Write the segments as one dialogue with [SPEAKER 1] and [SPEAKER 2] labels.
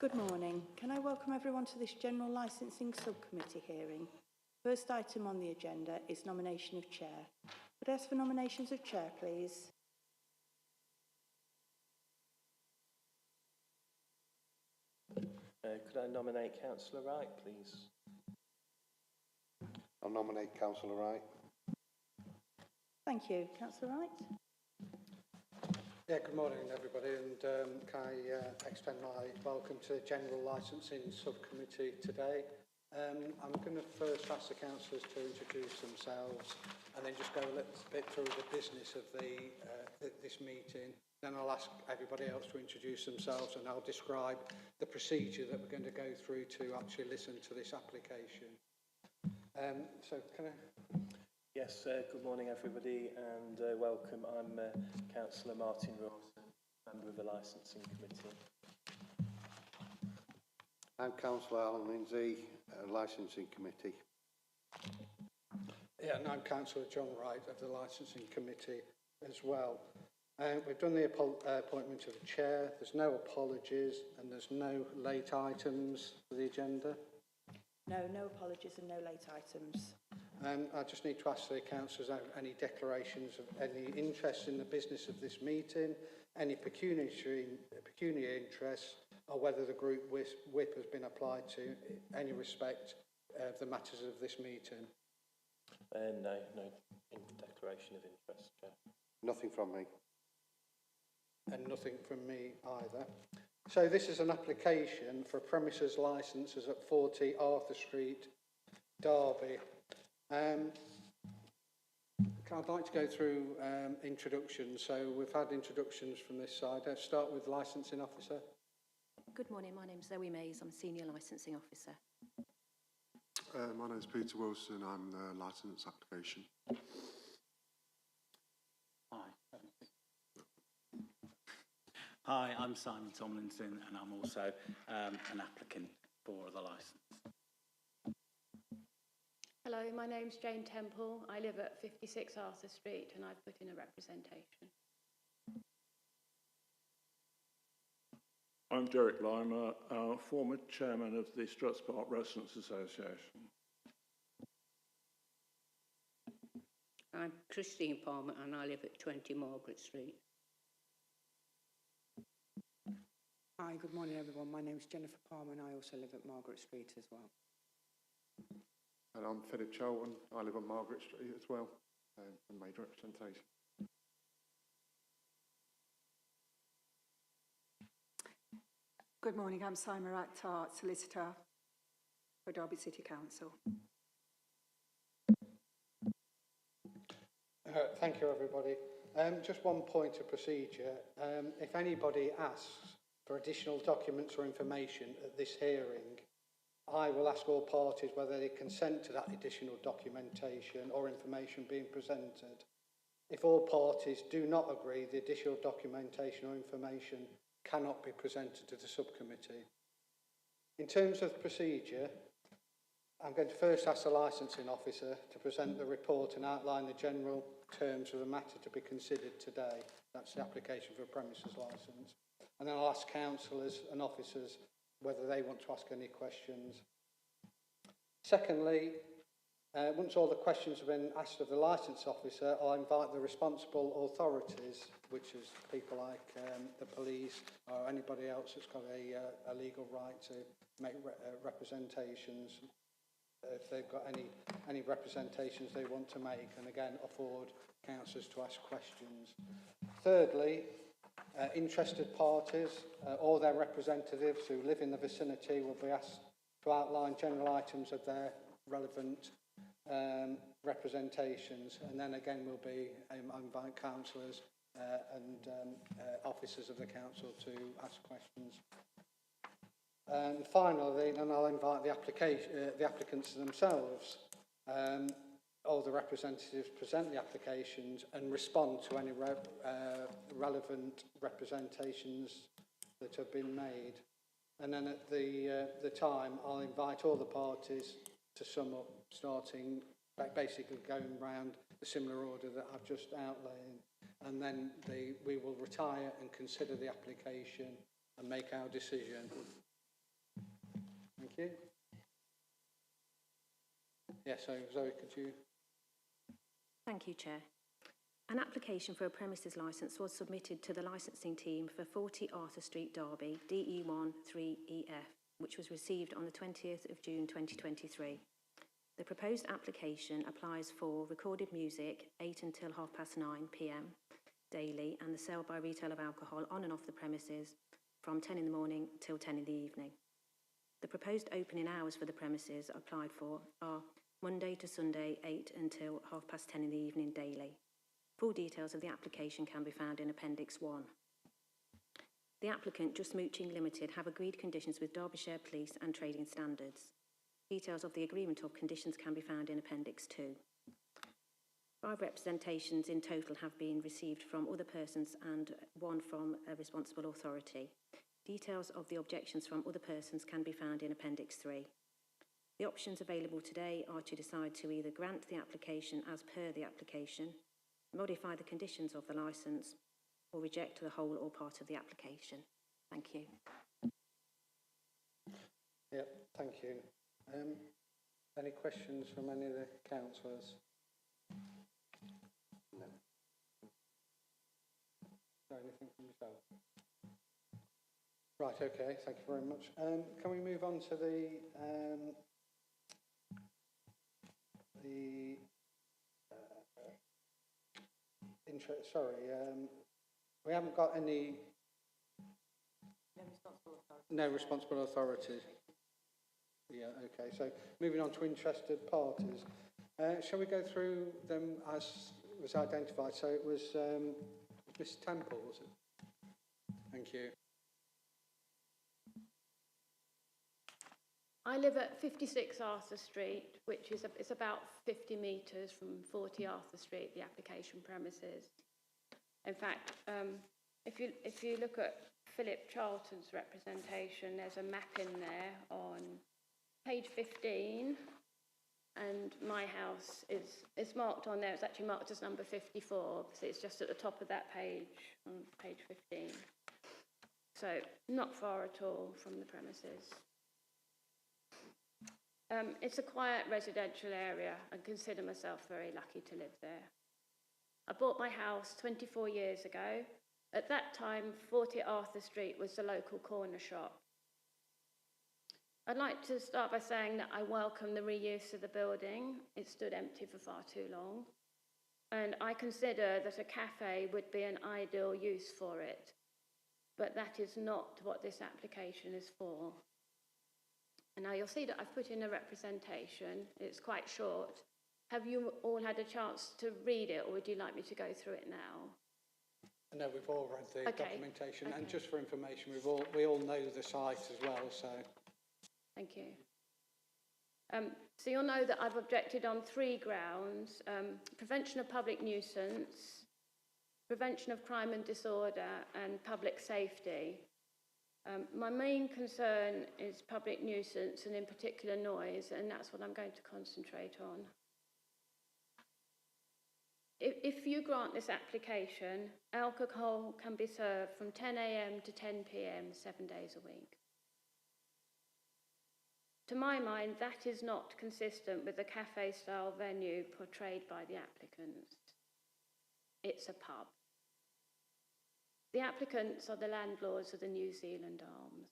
[SPEAKER 1] Good morning. Can I welcome everyone to this General Licencing Sub-Committee hearing? First item on the agenda is nomination of chair. Would I ask for nominations of chair, please?
[SPEAKER 2] Could I nominate Councillor Wright, please?
[SPEAKER 3] I'll nominate Councillor Wright.
[SPEAKER 1] Thank you. Councillor Wright?
[SPEAKER 4] Yeah, good morning everybody, and can I extend my welcome to the General Licensing Subcommittee today. I'm going to first ask the councillors to introduce themselves and then just go a little bit through the business of this meeting. Then I'll ask everybody else to introduce themselves and I'll describe the procedure that we're going to go through to actually listen to this application. So can I...
[SPEAKER 2] Yes, good morning everybody and welcome. I'm Councillor Martin Rawson, member of the Licensing Committee.
[SPEAKER 3] I'm Councillor Alan Lindsay, Licensing Committee.
[SPEAKER 4] Yeah, and I'm Councillor John Wright of the Licensing Committee as well. We've done the appointment of the chair. There's no apologies and there's no late items for the agenda.
[SPEAKER 1] No apologies and no late items.
[SPEAKER 4] I just need to ask the councillors any declarations of any interest in the business of this meeting, any pecuniary interest, or whether the group whip has been applied to any respect of the matters of this meeting.
[SPEAKER 2] No declaration of interest, Chair.
[SPEAKER 3] Nothing from me.
[SPEAKER 4] And nothing from me either. So this is an application for a premises licences at 40 Arthur Street, Derby. I'd like to go through introductions. So we've had introductions from this side. Let's start with licensing officer.
[SPEAKER 5] Good morning, my name's Zoe Mays, I'm Senior Licensing Officer.
[SPEAKER 6] My name is Peter Wilson, I'm the licence application.
[SPEAKER 7] Hi, I'm Simon Tomlinson and I'm also an applicant for the licence.
[SPEAKER 8] Hello, my name's Jane Temple. I live at 56 Arthur Street and I've put in a representation.
[SPEAKER 9] I'm Derek Limer, former chairman of the Struts Park Residents Association.
[SPEAKER 10] I'm Christine Palmer and I live at 20 Margaret Street.
[SPEAKER 11] Hi, good morning everyone. My name's Jennifer Palmer and I also live at Margaret Street as well.
[SPEAKER 6] And I'm Philip Cholton, I live on Margaret Street as well, and made representation.
[SPEAKER 12] Good morning, I'm Simon Akhtar, solicitor for Derby City Council.
[SPEAKER 4] Thank you everybody. Just one point of procedure. If anybody asks for additional documents or information at this hearing, I will ask all parties whether they consent to that additional documentation or information being presented. If all parties do not agree, the additional documentation or information cannot be presented to the subcommittee. In terms of procedure, I'm going to first ask the licensing officer to present the report and outline the general terms of the matter to be considered today. That's the application for a premises licence. And then I'll ask councillors and officers whether they want to ask any questions. Secondly, once all the questions have been asked of the licence officer, I'll invite the responsible authorities, which is people like the police or anybody else that's got a legal right to make representations, if they've got any representations they want to make, and again afford councillors to ask questions. Thirdly, interested parties or their representatives who live in the vicinity will be asked to outline general items of their relevant representations, and then again we'll be invite councillors and officers of the council to ask questions. And finally, then I'll invite the applicants themselves or the representatives present the applications and respond to any relevant representations that have been made. And then at the time, I'll invite all the parties to sum up, starting basically going round the similar order that I've just outlined. And then we will retire and consider the application and make our decision. you. Yeah, so Zoe, could you?
[SPEAKER 5] Thank you, Chair. An application for a premises licence was submitted to the licensing team for 40 Arthur Street, Derby, DE1 3EF, which was received on the 20th of June 2023. The proposed application applies for recorded music 8 until 9:30 p.m. daily and the sale by retail of alcohol on and off the premises from 10 in the morning till 10 in the evening. The proposed opening hours for the premises applied for are Monday to Sunday 8 until 10:30 in the evening daily. Full details of the application can be found in Appendix 1. The applicant, Just Mooching Limited, have agreed conditions with Derbyshire Police and Trading Standards. Details of the agreement of conditions can be found in Appendix 2. 5 representations in total have been received from other persons and 1 from a responsible authority. Details of the objections from other persons can be found in Appendix 3. The options available today are to decide to either grant the application as per the application, modify the conditions of the licence, or reject the whole or part of the application. Thank you.
[SPEAKER 4] Yep, thank you. Any questions from any of the councillors? No. No, anything from yourself? Right, okay, thank you very much. Can we move on to we haven't got any... No responsible authorities. Yeah, okay, so moving on to interested parties. Shall we go through them as was identified? So it was Miss Temple, was it? Thank you.
[SPEAKER 8] I live at 56 Arthur Street, which is it's about 50 metres from 40 Arthur Street, the application premises. In fact, if you look at Philip Charlton's representation, there's a map in there on page 15, and my house is marked on there. It's actually marked as number 54, so it's just at the top of that page, on page 15. So not far at all from the premises. It's a quiet residential area and consider myself very lucky to live there. I bought my house 24 years ago. At that time, 40 Arthur Street was the local corner shop. I'd like to start by saying that I welcome the reuse of the building. It stood empty for far too long. And I consider that a cafe would be an ideal use for it. But that is not what this application is for. And now you'll see that I've put in a representation. It's quite short. Have you all had a chance to read it, or would you like me to go through it now?
[SPEAKER 4] No, we've all read the documentation, and just for information, we all know the site as well, so.
[SPEAKER 8] Thank you. So you'll know that I've objected on 3 grounds: prevention of public nuisance, prevention of crime and disorder, and public safety. My main concern is public nuisance, and in particular noise, and that's what I'm going to concentrate on. If you grant this application, alcohol can be served from 10 a.m. to 10 p.m. 7 days a week. To my mind, that is not consistent with the cafe-style venue portrayed by the applicants. It's a pub. The applicants are the landlords of the New Zealand Arms.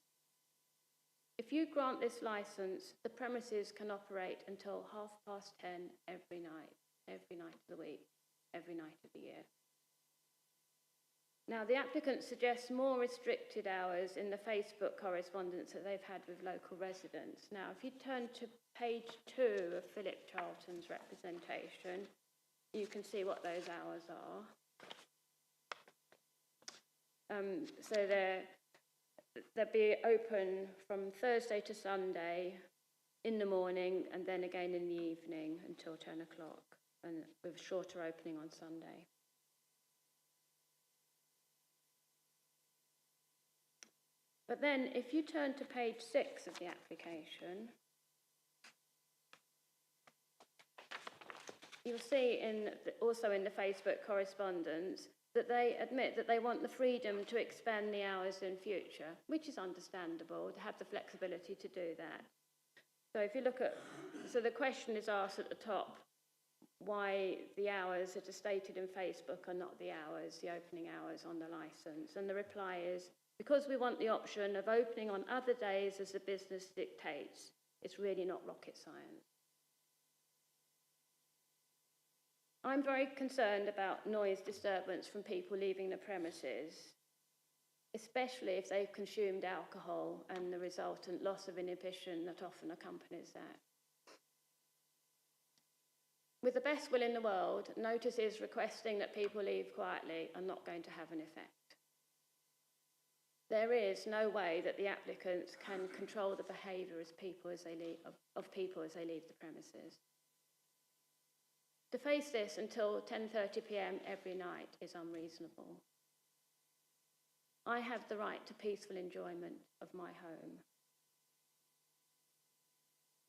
[SPEAKER 8] If you grant this licence, the premises can operate until 10:30 every night of the week, every night of the year. Now, the applicant suggests more restricted hours in the Facebook correspondence that they've had with local residents. Now, if you turn to page 2 of Philip Charlton's representation, you can see what those hours are. So they'll be open from Thursday to Sunday in the morning, and then again in the evening until 10 o'clock, and with a shorter opening on Sunday. But then if you turn to page 6 of the application, you'll see also in the Facebook correspondence that they admit that they want the freedom to expand the hours in future, which is understandable, to have the flexibility to do that. So if you look at, so the question is asked at the top, why the hours that are stated in Facebook are not the hours, the opening hours on the licence. And the reply is, because we want the option of opening on other days as the business dictates. It's really not rocket science. I'm very concerned about noise disturbance from people leaving the premises, especially if they've consumed alcohol and the resultant loss of inhibition that often accompanies that. With the best will in the world, notices requesting that people leave quietly are not going to have an effect. There is no way that the applicants can control the behaviour of people as they leave the premises. To face this until 10:30 p.m. every night is unreasonable. I have the right to peaceful enjoyment of my home.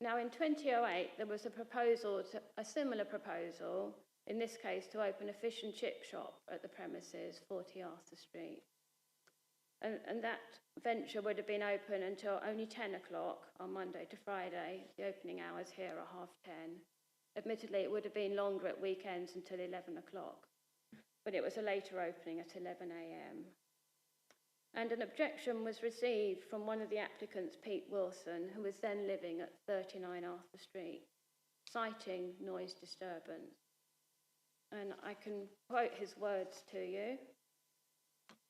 [SPEAKER 8] Now, in 2008, there was a similar proposal, in this case to open a fish and chip shop at the premises, 40 Arthur Street. And that venture would have been open until only 10 o'clock on Monday to Friday. The opening hours here are 10:30. Admittedly, it would have been longer at weekends until 11 o'clock, but it was a later opening at 11 a.m. And an objection was received from one of the applicants, Pete Wilson, who was then living at 39 Arthur Street, citing noise disturbance. And I can quote his words to you.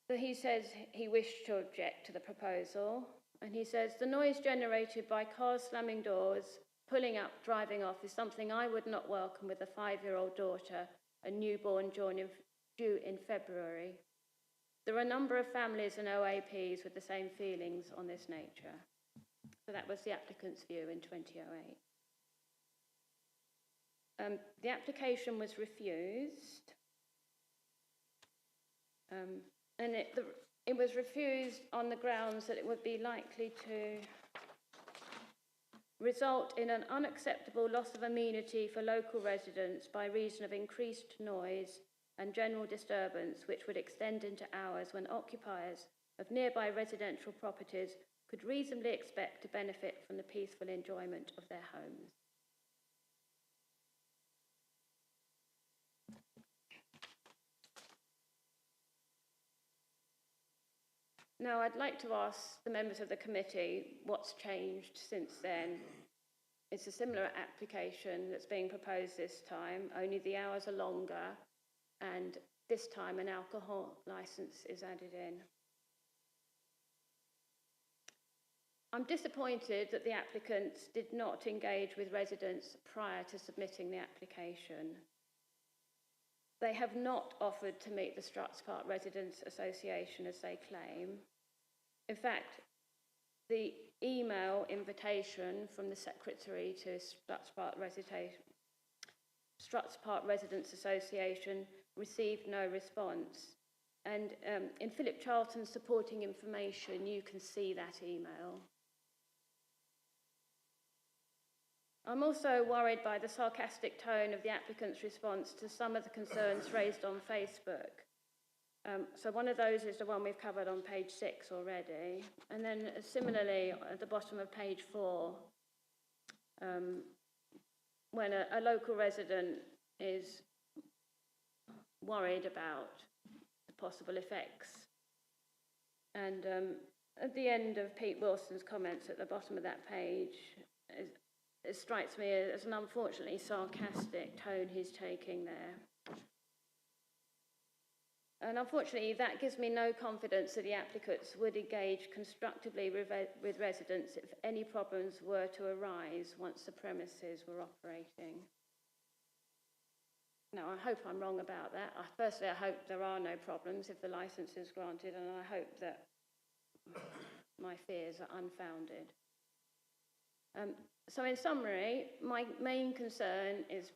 [SPEAKER 8] So he says he wished to object to the proposal, and he says, the noise generated by cars slamming doors, pulling up, driving off is something I would not welcome with a 5-year-old daughter, a newborn due in February. There are a number of families and OAPs with the same feelings on this nature. So that was the applicant's view in 2008. The application was refused. And it was refused on the grounds that it would be likely to result in an unacceptable loss of amenity for local residents by reason of increased noise and general disturbance, which would extend into hours when occupiers of nearby residential properties could reasonably expect to benefit from the peaceful enjoyment of their homes. Now, I'd like to ask the members of the committee what's changed since then. It's a similar application that's being proposed this time, only the hours are longer, and this time an alcohol licence is added in. I'm disappointed that the applicants did not engage with residents prior to submitting the application. They have not offered to meet the Struts Park Residents Association as they claim. In fact, the email invitation from the Secretary to Struts Park Residents Association received no response. And in Philip Charlton's supporting information, you can see that email. I'm also worried by the sarcastic tone of the applicant's response to some of the concerns raised on Facebook. So one of those is the one we've covered on page 6 already. And then similarly, at the bottom of page 4, when a local resident is worried about the possible effects. And at the end of Pete Wilson's comments at the bottom of that page, it strikes me as an unfortunately sarcastic tone he's taking there. And unfortunately, that gives me no confidence that the applicants would engage constructively with residents if any problems were to arise once the premises were operating. Now, I hope I'm wrong about that. Firstly, I hope there are no problems if the licence is granted, and I hope that my fears are unfounded. So in summary, my main concern is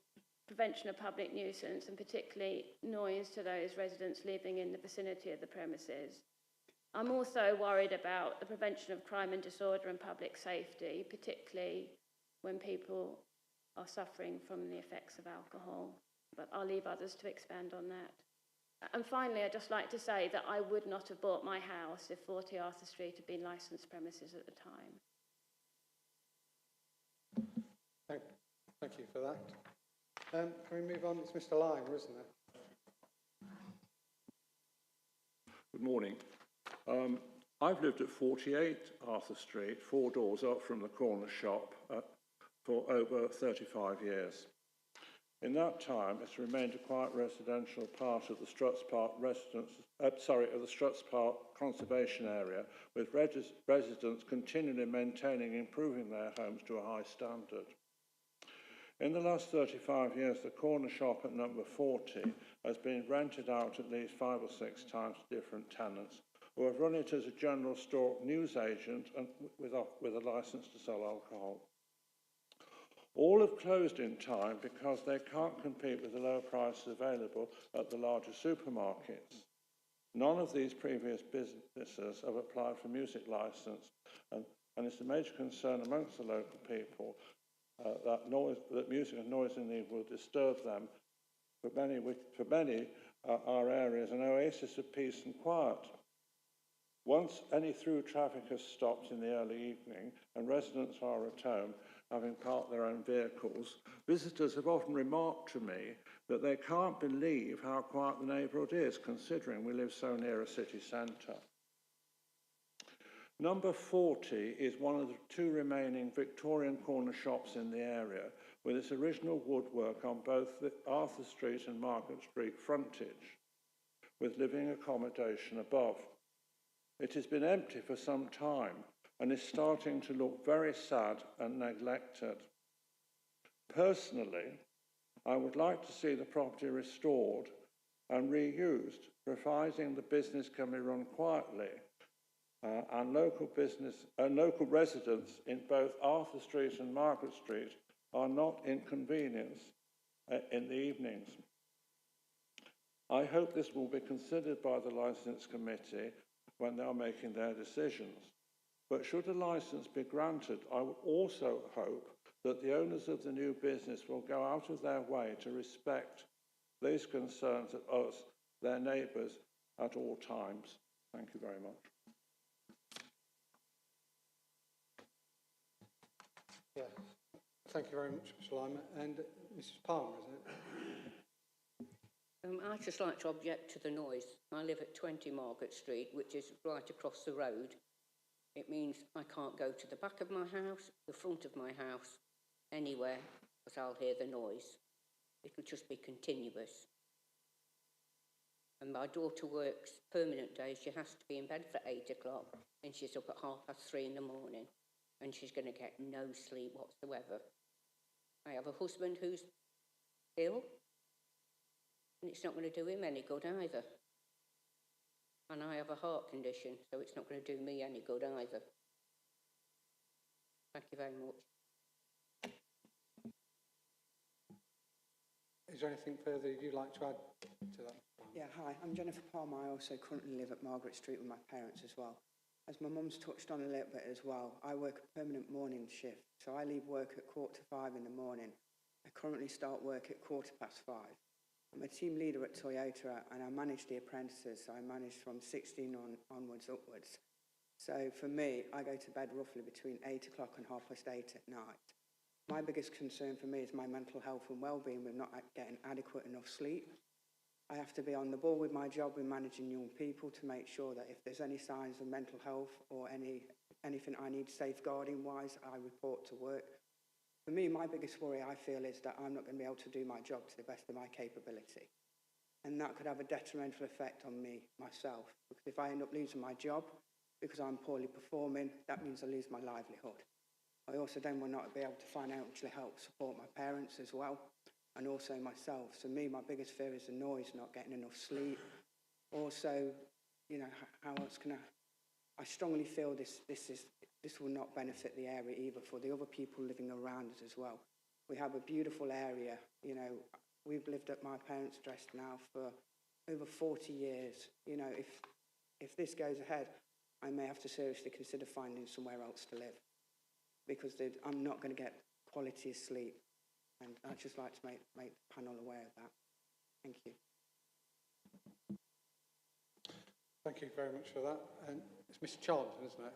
[SPEAKER 8] prevention of public nuisance, and particularly noise to those residents living in the vicinity of the premises. I'm also worried about the prevention of crime and disorder and public safety, particularly when people are suffering from the effects of alcohol. But I'll leave others to expand on that. And finally, I'd just like to say that I would not have bought my house if 40 Arthur Street had been licensed premises at the time.
[SPEAKER 4] Thank you for that. Can we move on? It's Mr Liner, isn't it?
[SPEAKER 9] Good morning. I've lived at 48 Arthur Street, 4 doors up from the corner shop, for over 35 years. In that time, it's remained a quiet residential part of the Struts Park of the Struts Park conservation area, with residents continually maintaining and improving their homes to a high standard. In the last 35 years, the corner shop at number 40 has been rented out at least 5 or 6 times to different tenants who have run it as a general store news agent and with a licence to sell alcohol. All have closed in time because they can't compete with the lower prices available at the larger supermarkets. None of these previous businesses have applied for music licence, and it's a major concern amongst the local people that music and noise in the evening will disturb them. For many, our area is an oasis of peace and quiet. Once any through traffic has stopped in the early evening and residents are at home, having parked their own vehicles, visitors have often remarked to me that they can't believe how quiet the neighbourhood is, considering we live so near a city centre. Number 40 is one of the 2 remaining Victorian corner shops in the area, with its original woodwork on both the Arthur Street and Margaret Street frontage, with living accommodation above. It has been empty for some time and is starting to look very sad and neglected. Personally, I would like to see the property restored and reused, providing the business can be run quietly and local residents in both Arthur Street and Margaret Street are not inconvenienced in the evenings. I hope this will be considered by the Licence Committee when they are making their decisions. But should a licence be granted, I would also hope that the owners of the new business will go out of their way to respect these concerns of us, their neighbours, at all times. Thank you very much.
[SPEAKER 4] Yeah, thank you very much, Mr Lima. And Mrs Palmer, is it?
[SPEAKER 10] I'd just like to object to the noise. I live at 20 Margaret Street, which is right across the road. It means I can't go to the back of my house, the front of my house, anywhere, because I'll hear the noise. It'll just be continuous. And my daughter works permanent days. She has to be in bed for 8 o'clock, and she's up at 3:30 in the morning, and she's going to get no sleep whatsoever. I have a husband who's ill, and it's not going to do him any good either. And I have a heart condition, so it's not going to do me any good either. Thank you very much.
[SPEAKER 4] Is there anything further you'd like to add to that?
[SPEAKER 11] Yeah, hi, I'm Jennifer Palmer. I also currently live at Margaret Street with my parents as well. As my mum's touched on a little bit as well, I work a permanent morning shift, so I leave work at 4:45 in the morning. I currently start work at 5:15. I'm a team leader at Toyota and I manage the apprentices, so I manage from 16 onwards upwards. So for me, I go to bed roughly between 8 o'clock and 8:30 at night. My biggest concern for me is my mental health and well-being with not getting adequate enough sleep. I have to be on the ball with my job with managing young people to make sure that if there's any signs of mental health or anything I need safeguarding-wise, I report to work. For me, my biggest worry, I feel, is that I'm not going to be able to do my job to the best of my capability. And that could have a detrimental effect on me, myself, because if I end up losing my job because I'm poorly performing, that means I lose my livelihood. I also then will not be able to financially help support my parents as well, and also myself. So me, my biggest fear is the noise, not getting enough sleep. Also, you know, how else can I strongly feel this will not benefit the area either for the other people living around us as well. We have a beautiful area, you know, we've lived at my parents' address now for over 40 years. You know, if this goes ahead, I may have to seriously consider finding somewhere else to live because I'm not going to get quality sleep. And I'd just like to make the panel aware of that. Thank you.
[SPEAKER 4] Thank you very much for that. And it's Mr Charlton, isn't it?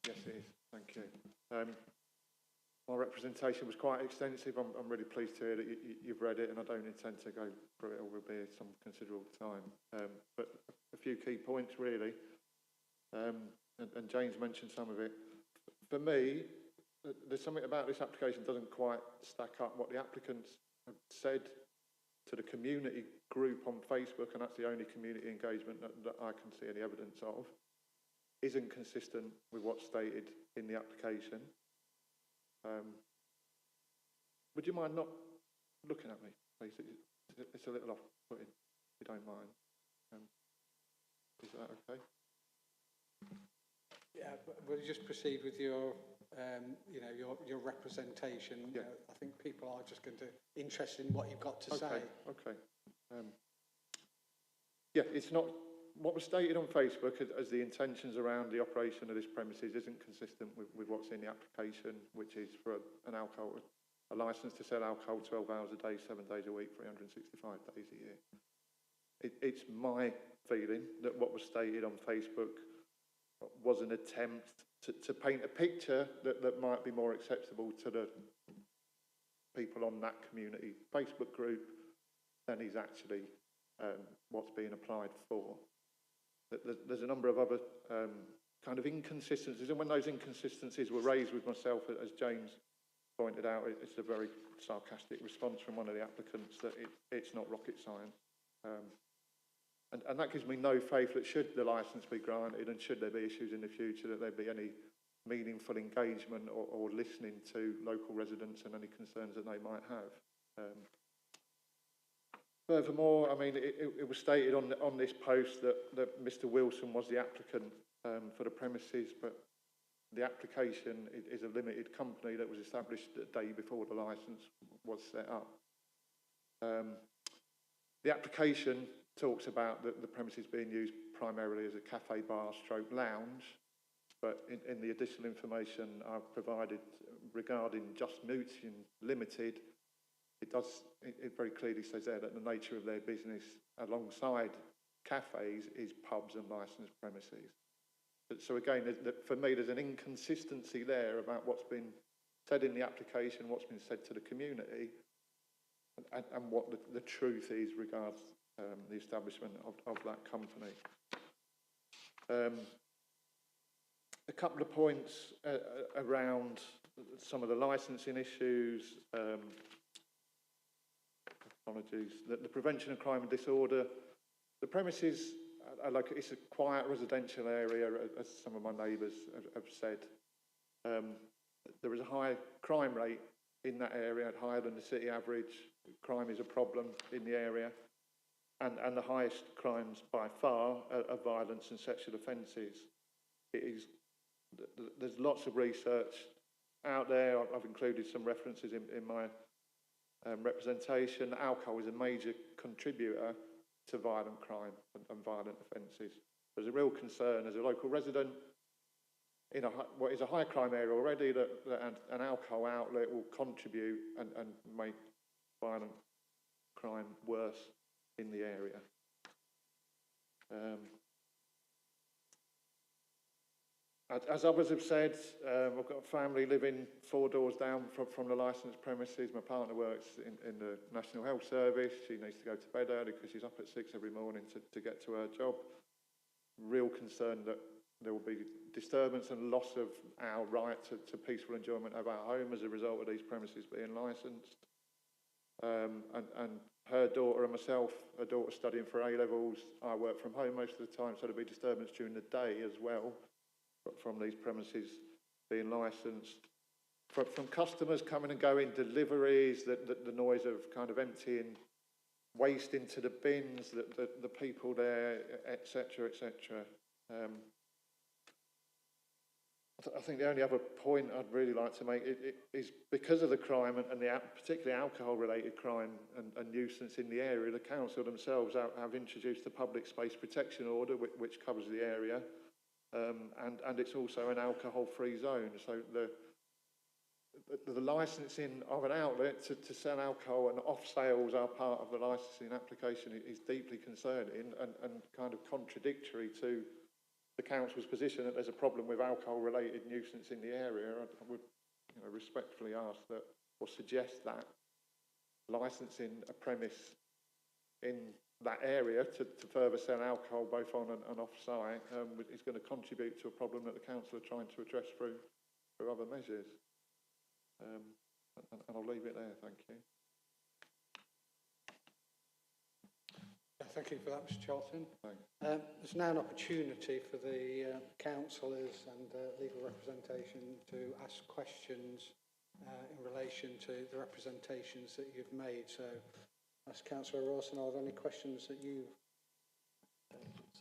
[SPEAKER 6] Yes, it is. Thank you. my representation was quite extensive. I'm really pleased to hear that you've read it, and I don't intend to go through it all, will be some considerable time. But a few key points, really, and James mentioned some of it. For me, there's something about this application doesn't quite stack up. What the applicants have said to the community group on Facebook, and that's the only community engagement that I can see any evidence of, isn't consistent with what's stated in the application. Would you mind not looking at me, please? It's a little off-putting, if you don't mind. Is that okay?
[SPEAKER 4] Yeah, but we'll just proceed with your, your representation.
[SPEAKER 6] Yeah.
[SPEAKER 4] I think people are just going to interested in what you've got to say.
[SPEAKER 6] Okay. Yeah, it's not what was stated on Facebook as the intentions around the operation of this premises isn't consistent with what's in the application, which is for a licence to sell alcohol 12 hours a day, 7 days a week, 365 days a year. It's my feeling that what was stated on Facebook was an attempt to paint a picture that might be more acceptable to the people on that community Facebook group than is actually what's being applied for. There's a number of other kind of inconsistencies, and when those inconsistencies were raised with myself, as James pointed out, it's a very sarcastic response from one of the applicants that it's not rocket science. And that gives me no faith that should the licence be granted and should there be issues in the future, that there'd be any meaningful engagement or listening to local residents and any concerns that they might have. Furthermore, I mean, it was stated on this post that Mr Wilson was the applicant for the premises, but the application is a limited company that was established the day before the licence was set up. The application talks about the premises being used primarily as a cafe, bar, stroke lounge, but in the additional information I've provided regarding Just Mooting Limited, it very clearly says there that the nature of their business alongside cafes is pubs and licensed premises. So again, for me, there's an inconsistency there about what's been said in the application, what's been said to the community, and what the truth is regards the establishment of that company. A couple of points around some of the licensing issues. Apologies. The prevention of crime and disorder. The premises are like, it's a quiet residential area, as some of my neighbours have said. There is a high crime rate in that area, higher than the city average. Crime is a problem in the area. And the highest crimes by far are violence and sexual offences. There's lots of research out there. I've included some references in my representation. Alcohol is a major contributor to violent crime and violent offences. There's a real concern as a local resident in what is a high crime area already that an alcohol outlet will contribute and make violent crime worse in the area. As others have said, I've got a family living 4 doors down from the licensed premises. My partner works in the National Health Service. She needs to go to bed early because she's up at 6 every morning to get to her job. Real concern that there will be disturbance and loss of our right to peaceful enjoyment of our home as a result of these premises being licensed. And her daughter and myself, her daughter studying for A-levels, I work from home most of the time, so there'll be disturbance during the day as well from these premises being licensed. From customers coming and going, deliveries, the noise of kind of emptying waste into the bins, the people there, etc., etc. I think the only other point I'd really like to make is because of the crime and particularly alcohol-related crime and nuisance in the area, the council themselves have introduced a public space protection order which covers the area, and it's also an alcohol-free zone. So the licensing of an outlet to sell alcohol and off sales are part of the licensing application is deeply concerning and kind of contradictory to the council's position that there's a problem with alcohol-related nuisance in the area. I would respectfully ask that, or suggest that licensing a premise in that area to further sell alcohol both on and off site is going to contribute to a problem that the council are trying to address through other measures. And I'll leave it there, thank you.
[SPEAKER 4] Thank you for that, Mr Charlton. There's now an opportunity for the councillors and legal representation to ask questions in relation to the representations that you've made. So, as Councillor Rawson, are there any questions that you...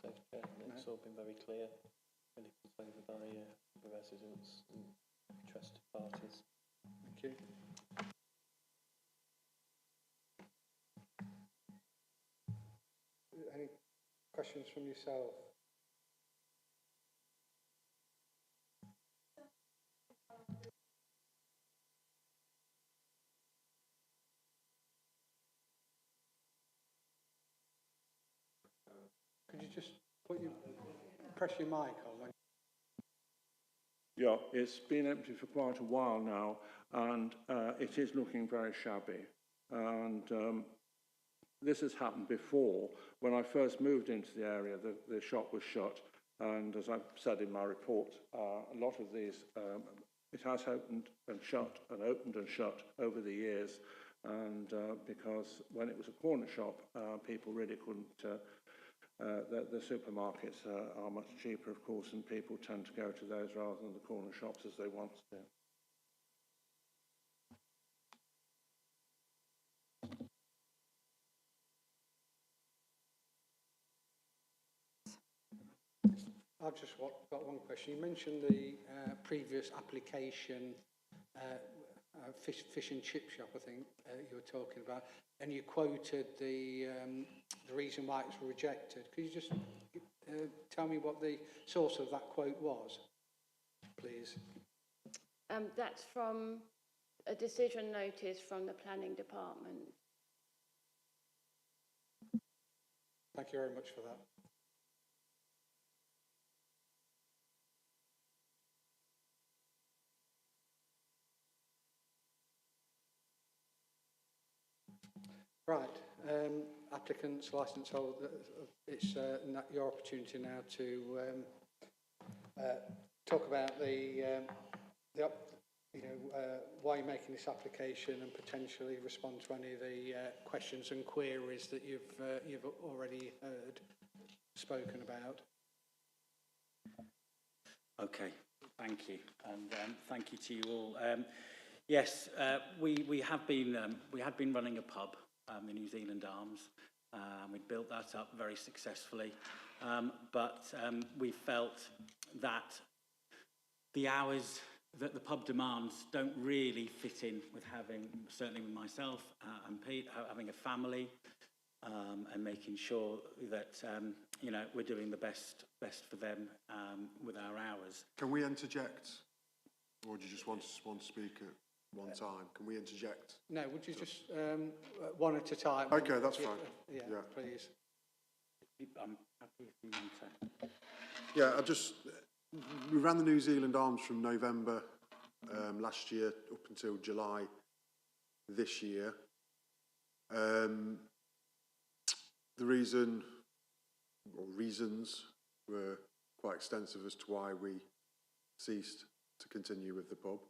[SPEAKER 2] So, it's all been very clear, really put over by the residents and interested parties.
[SPEAKER 4] Thank you. Any questions from yourself? Could you just press your mic on?
[SPEAKER 9] Yeah, it's been empty for quite a while now, and it is looking very shabby. And this has happened before. When I first moved into the area, the shop was shut, and as I've said in my report, a lot of these, it has opened and shut and opened and shut over the years, and because when it was a corner shop, people really couldn't. The supermarkets are much cheaper, of course, and people tend to go to those rather than the corner shops as they once did.
[SPEAKER 4] I've just got one question. You mentioned the previous application, fish and chip shop, I think you were talking about, and you quoted the reason why it was rejected. Could you just tell me what the source of that quote was, please?
[SPEAKER 8] That's from a decision notice from the planning department.
[SPEAKER 4] Thank you very much for that. Right, applicants, licence holder, it's your opportunity now to talk about why you're making this application and potentially respond to any of the questions and queries that you've already heard spoken about.
[SPEAKER 7] Okay, thank you, and thank you to you all. Yes, we had been running a pub. The New Zealand Arms. We built that up very successfully, but we felt that the hours that the pub demands don't really fit in with having, certainly with myself and Pete, having a family and making sure that we're doing the best for them with our hours.
[SPEAKER 13] Can we interject, or do you just want to speak at one time? Can we interject?
[SPEAKER 4] No, would you just one at a time?
[SPEAKER 13] Okay, that's fine.
[SPEAKER 4] Yeah, please.
[SPEAKER 7] I'm happy if you want to.
[SPEAKER 13] Yeah, we ran the New Zealand Arms from November last year up until July this year. The reasons were quite extensive as to why we ceased to continue with the pub.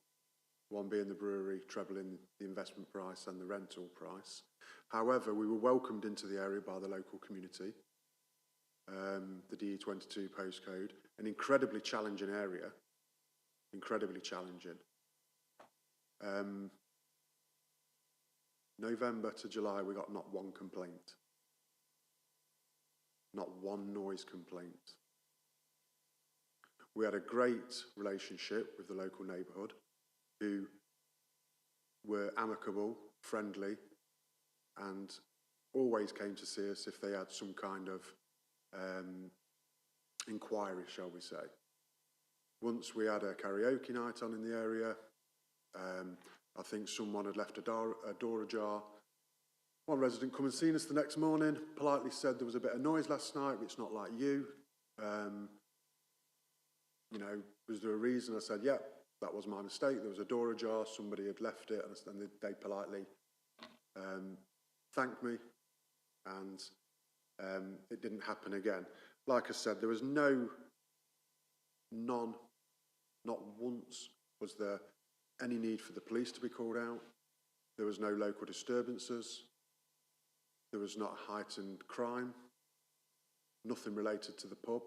[SPEAKER 13] One being the brewery trebling the investment price and the rental price. However, we were welcomed into the area by the local community, the DE22 postcode, an incredibly challenging area, incredibly challenging. November to July, we got not one complaint, not one noise complaint. We had a great relationship with the local neighbourhood, who were amicable, friendly, and always came to see us if they had some kind of inquiry, shall we say. Once we had a karaoke night on in the area, I think someone had left a door ajar. One resident come and seen us the next morning, politely said there was a bit of noise last night, but it's not like you. Was there a reason? I said, yeah, that was my mistake. There was a door ajar, somebody had left it, and they politely thanked me, and it didn't happen again. Like I said, there was not once was there any need for the police to be called out. There was no local disturbances. There was not heightened crime. Nothing related to the pub.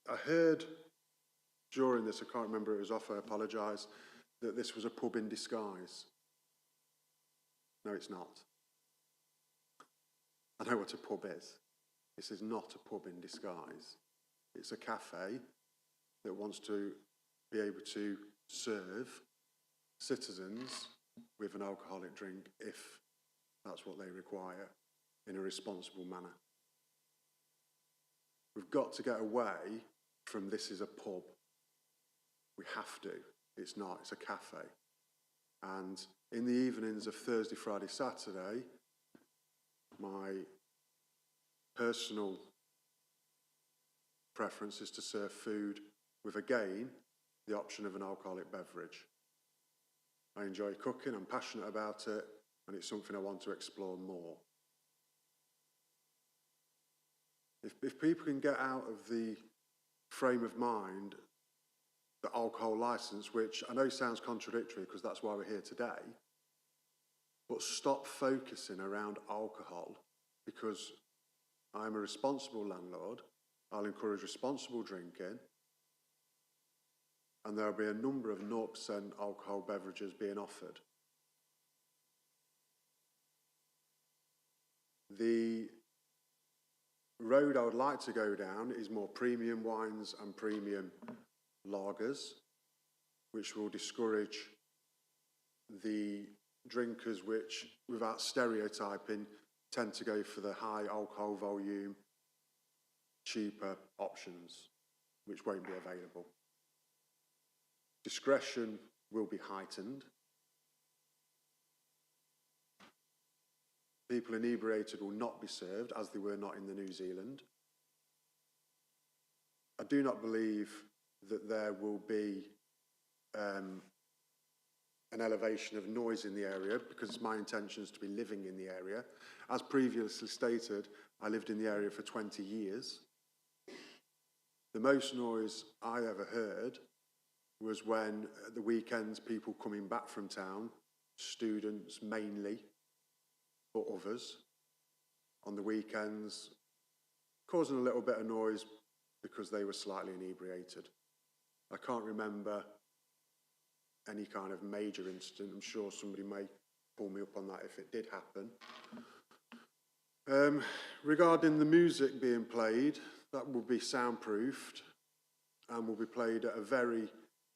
[SPEAKER 13] I heard during this, I can't remember if it was off, I apologise, that this was a pub in disguise. No, it's not. I know what a pub is. This is not a pub in disguise. It's a cafe that wants to be able to serve citizens with an alcoholic drink if that's what they require in a responsible manner. We've got to get away from this is a pub. We have to. It's not. It's a cafe. And in the evenings of Thursday, Friday, Saturday, my personal preference is to serve food with, again, the option of an alcoholic beverage. I enjoy cooking, I'm passionate about it, and it's something I want to explore more. If people can get out of the frame of mind, the alcohol licence, which I know sounds contradictory because that's why we're here today, but stop focusing around alcohol, because I'm a responsible landlord, I'll encourage responsible drinking, and there'll be a number of 0% alcohol beverages being offered. The road I would like to go down is more premium wines and premium lagers, which will discourage the drinkers which, without stereotyping, tend to go for the high alcohol volume, cheaper options, which won't be available. Discretion will be heightened. People inebriated will not be served, as they were not in the New Zealand. I do not believe that there will be an elevation of noise in the area, because it's my intention to be living in the area. As previously stated, I lived in the area for 20 years. The most noise I ever heard was when, at the weekends, people coming back from town, students mainly, but others, on the weekends, causing a little bit of noise because they were slightly inebriated. I can't remember any kind of major incident. I'm sure somebody may pull me up on that if it did happen. Regarding the music being played, that will be soundproofed and will be played at a very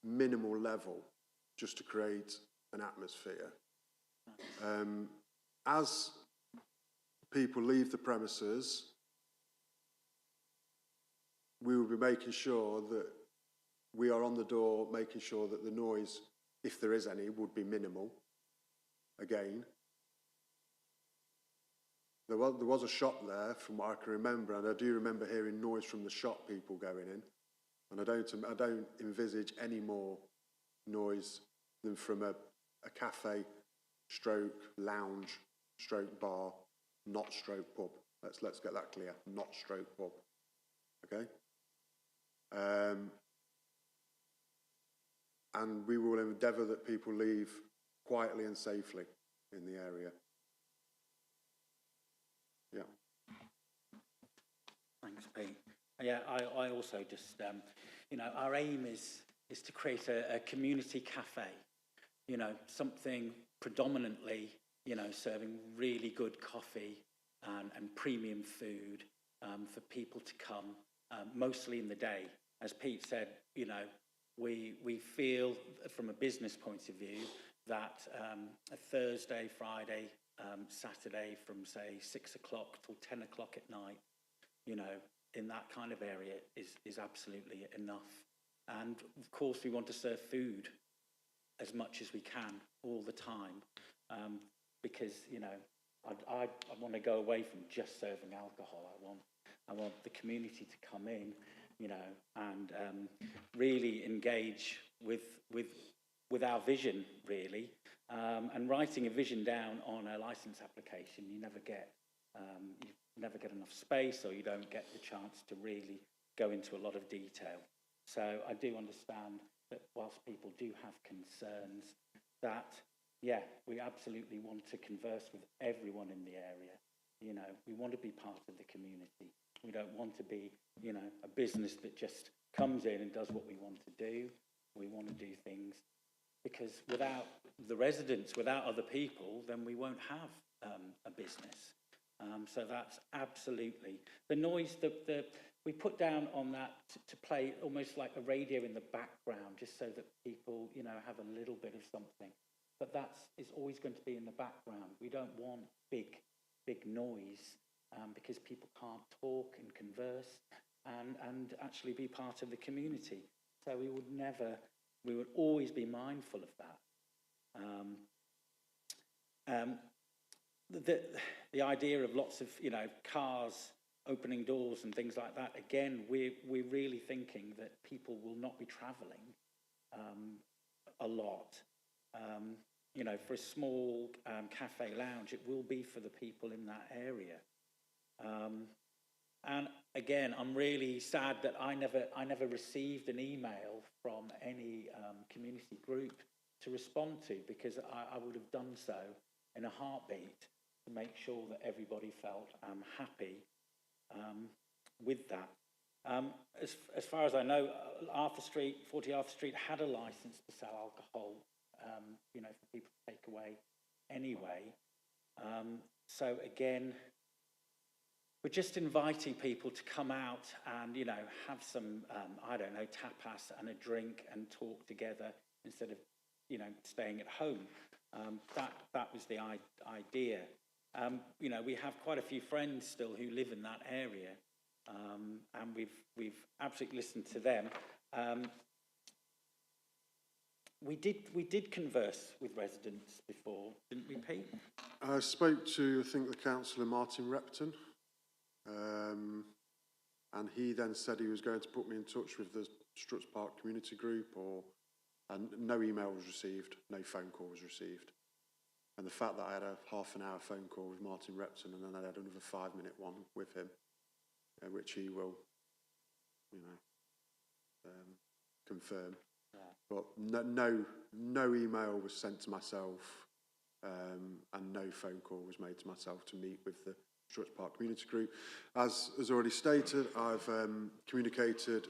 [SPEAKER 13] minimal level, just to create an atmosphere. As people leave the premises, we will be making sure that we are on the door, making sure that the noise, if there is any, would be minimal. Again, there was a shop there, from what I can remember, and I do remember hearing noise from the shop people going in, and I don't envisage any more noise than from a cafe, stroke lounge, stroke bar, not stroke pub. Let's get that clear. Not stroke pub. Okay. And we will endeavour that people leave quietly and safely in the area. Yeah.
[SPEAKER 7] Thanks, Pete. Yeah, I also just, our aim is to create a community cafe, something predominantly, serving really good coffee and premium food for people to come, mostly in the day. As Pete said, we feel from a business point of view that a Thursday, Friday, Saturday from say 6 o'clock till 10 o'clock at night, in that kind of area is absolutely enough. And of course we want to serve food as much as we can all the time, because I want to go away from just serving alcohol. I want the community to come in you know, and really engage with our vision, really. And writing a vision down on a licence application, you never get enough space, or you don't get the chance to really go into a lot of detail. So I do understand that whilst people do have concerns, that, yeah, we absolutely want to converse with everyone in the area. You know, we want to be part of the community. We don't want to be, you know, a business that just comes in and does what we want to do. We want to do things because without the residents, without other people, then we won't have a business. So that's absolutely the noise that we put down on that to play almost like a radio in the background, just so that people, you know, have a little bit of something. But is always going to be in the background. We don't want big noise because people can't talk and converse and actually be part of the community. So we would always be mindful of that. The idea of lots of, you know, cars opening doors and things like that, again, we're really thinking that people will not be travelling a lot. You know, for a small cafe lounge, it will be for the people in that area. And again, I'm really sad that I never received an email from any community group to respond to, because I would have done so in a heartbeat to make sure that everybody felt happy with that. As far as I know, 40 Arthur Street had a licence to sell alcohol, you know, for people to take away anyway. So again, we're just inviting people to come out and, you know, have some, I don't know, tapas and a drink and talk together instead of, you know, staying at home. That was the idea. You know, we have quite a few friends still who live in that area, and we've absolutely listened to them. We did converse with residents before, didn't we, Pete?
[SPEAKER 13] I spoke to, I think, the councillor Martin Repton, and he then said he was going to put me in touch with the Struts Park Community Group, and no email was received, no phone call was received. And the fact that I had a half-an-hour phone call with Martin Repton, and then I had another 5-minute one with him, which he will, you know, confirm.
[SPEAKER 7] Yeah.
[SPEAKER 13] But no email was sent to myself, and no phone call was made to myself to meet with the Struts Park Community Group. As already stated, I've communicated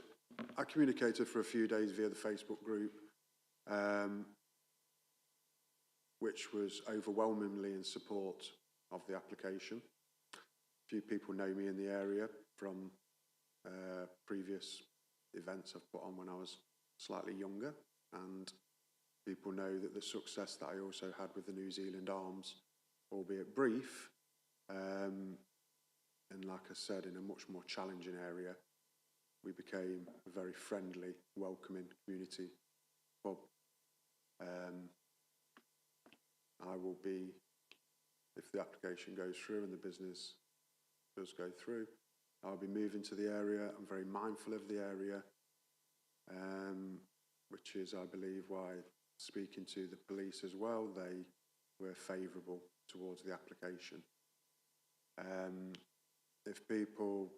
[SPEAKER 13] for a few days via the Facebook group, which was overwhelmingly in support of the application. A few people know me in the area from previous events I've put on when I was slightly younger, and people know that the success that I also had with the New Zealand Arms, albeit brief, and like I said, in a much more challenging area, we became a very friendly, welcoming community pub. I will be, if the application goes through and the business does go through, I'll be moving to the area. I'm very mindful of the area, which is, I believe, why speaking to the police as well, they were favourable towards the application. If people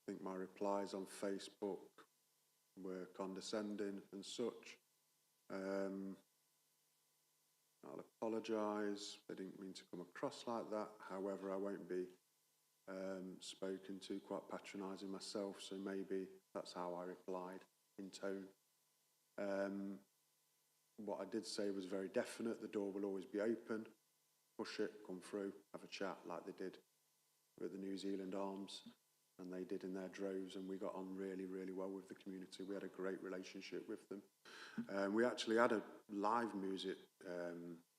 [SPEAKER 13] think my replies on Facebook were condescending and such, I'll apologise. I didn't mean to come across like that. However, I won't be spoken to quite patronising myself, so maybe that's how I replied in tone. What I did say was very definite. The door will always be open. Push it, come through, have a chat like they did with the New Zealand Arms, and they did in their droves, and we got on really, really well with the community. We had a great relationship with them. We actually had a live music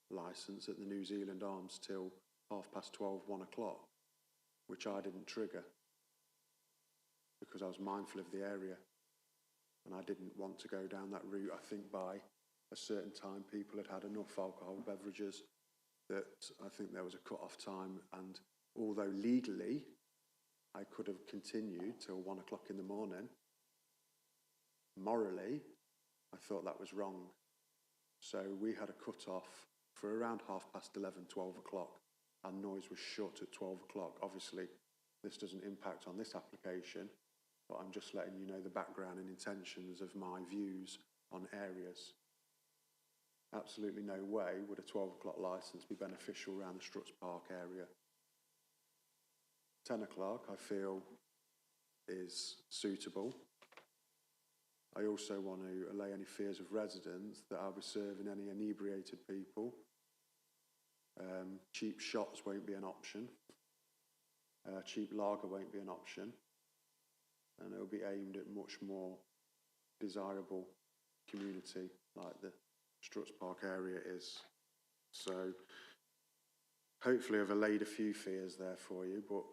[SPEAKER 13] licence at the New Zealand Arms till 12:30, 1 o'clock, which I didn't trigger because I was mindful of the area, and I didn't want to go down that route. I think by a certain time people had had enough alcohol beverages that I think there was a cut-off time, and although legally I could have continued till 1 o'clock in the morning, morally, I thought that was wrong. So we had a cut-off for around 11:30, 12 o'clock, and noise was shut at 12 o'clock. Obviously, this doesn't impact on this application, but I'm just letting you know the background and intentions of my views on areas. Absolutely no way would a 12 o'clock licence be beneficial around the Struts Park area. 10 o'clock, I feel, is suitable. I also want to allay any fears of residents that I'll be serving any inebriated people. Cheap shots won't be an option. Cheap lager won't be an option. And it'll be aimed at much more desirable community like the Struts Park area is. So hopefully I've allayed a few fears there for you, but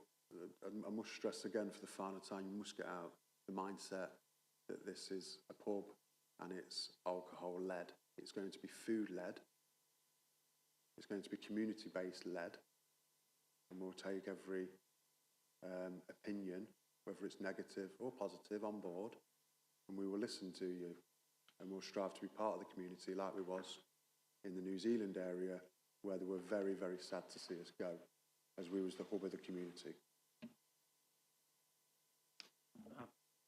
[SPEAKER 13] I must stress again for the final time, you must get out the mindset that this is a pub and it's alcohol-led. It's going to be food-led. It's going to be community-based led. And we'll take every opinion, whether it's negative or positive, on board, and we will listen to you. And we'll strive to be part of the community like we was in the New Zealand area, where they were very, very sad to see us go, as we was the hub of the community.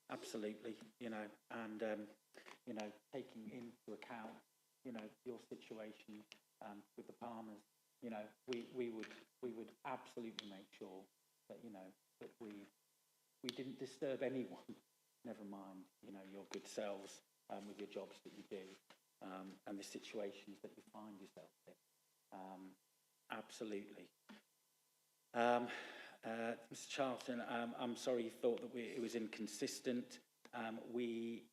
[SPEAKER 7] Absolutely, you know, and, you know, taking into account, you know, your situation with the Palmers, you know, we would absolutely make sure that, you know, that we didn't disturb anyone, never mind, you know, your good selves with your jobs that you do and the situations that you find yourself in. Absolutely. Mr. Charlton, I'm sorry you thought that it was inconsistent. We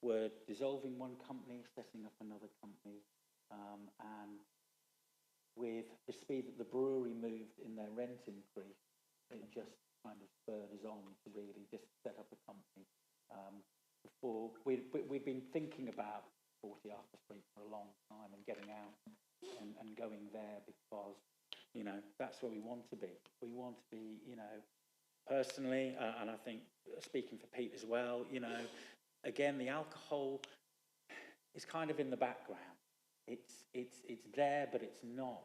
[SPEAKER 7] were dissolving one company, setting up another company, and with the speed that the brewery moved in their rent increase, it just kind of spurred us on to really just set up a company. Before we'd been thinking about 40 Arthur Street for a long time and getting out and going there because, you know, that's where we want to be. We want to be, you know, personally, and I think speaking for Pete as well, you know, again, the alcohol is kind of in the background. It's there, but it's not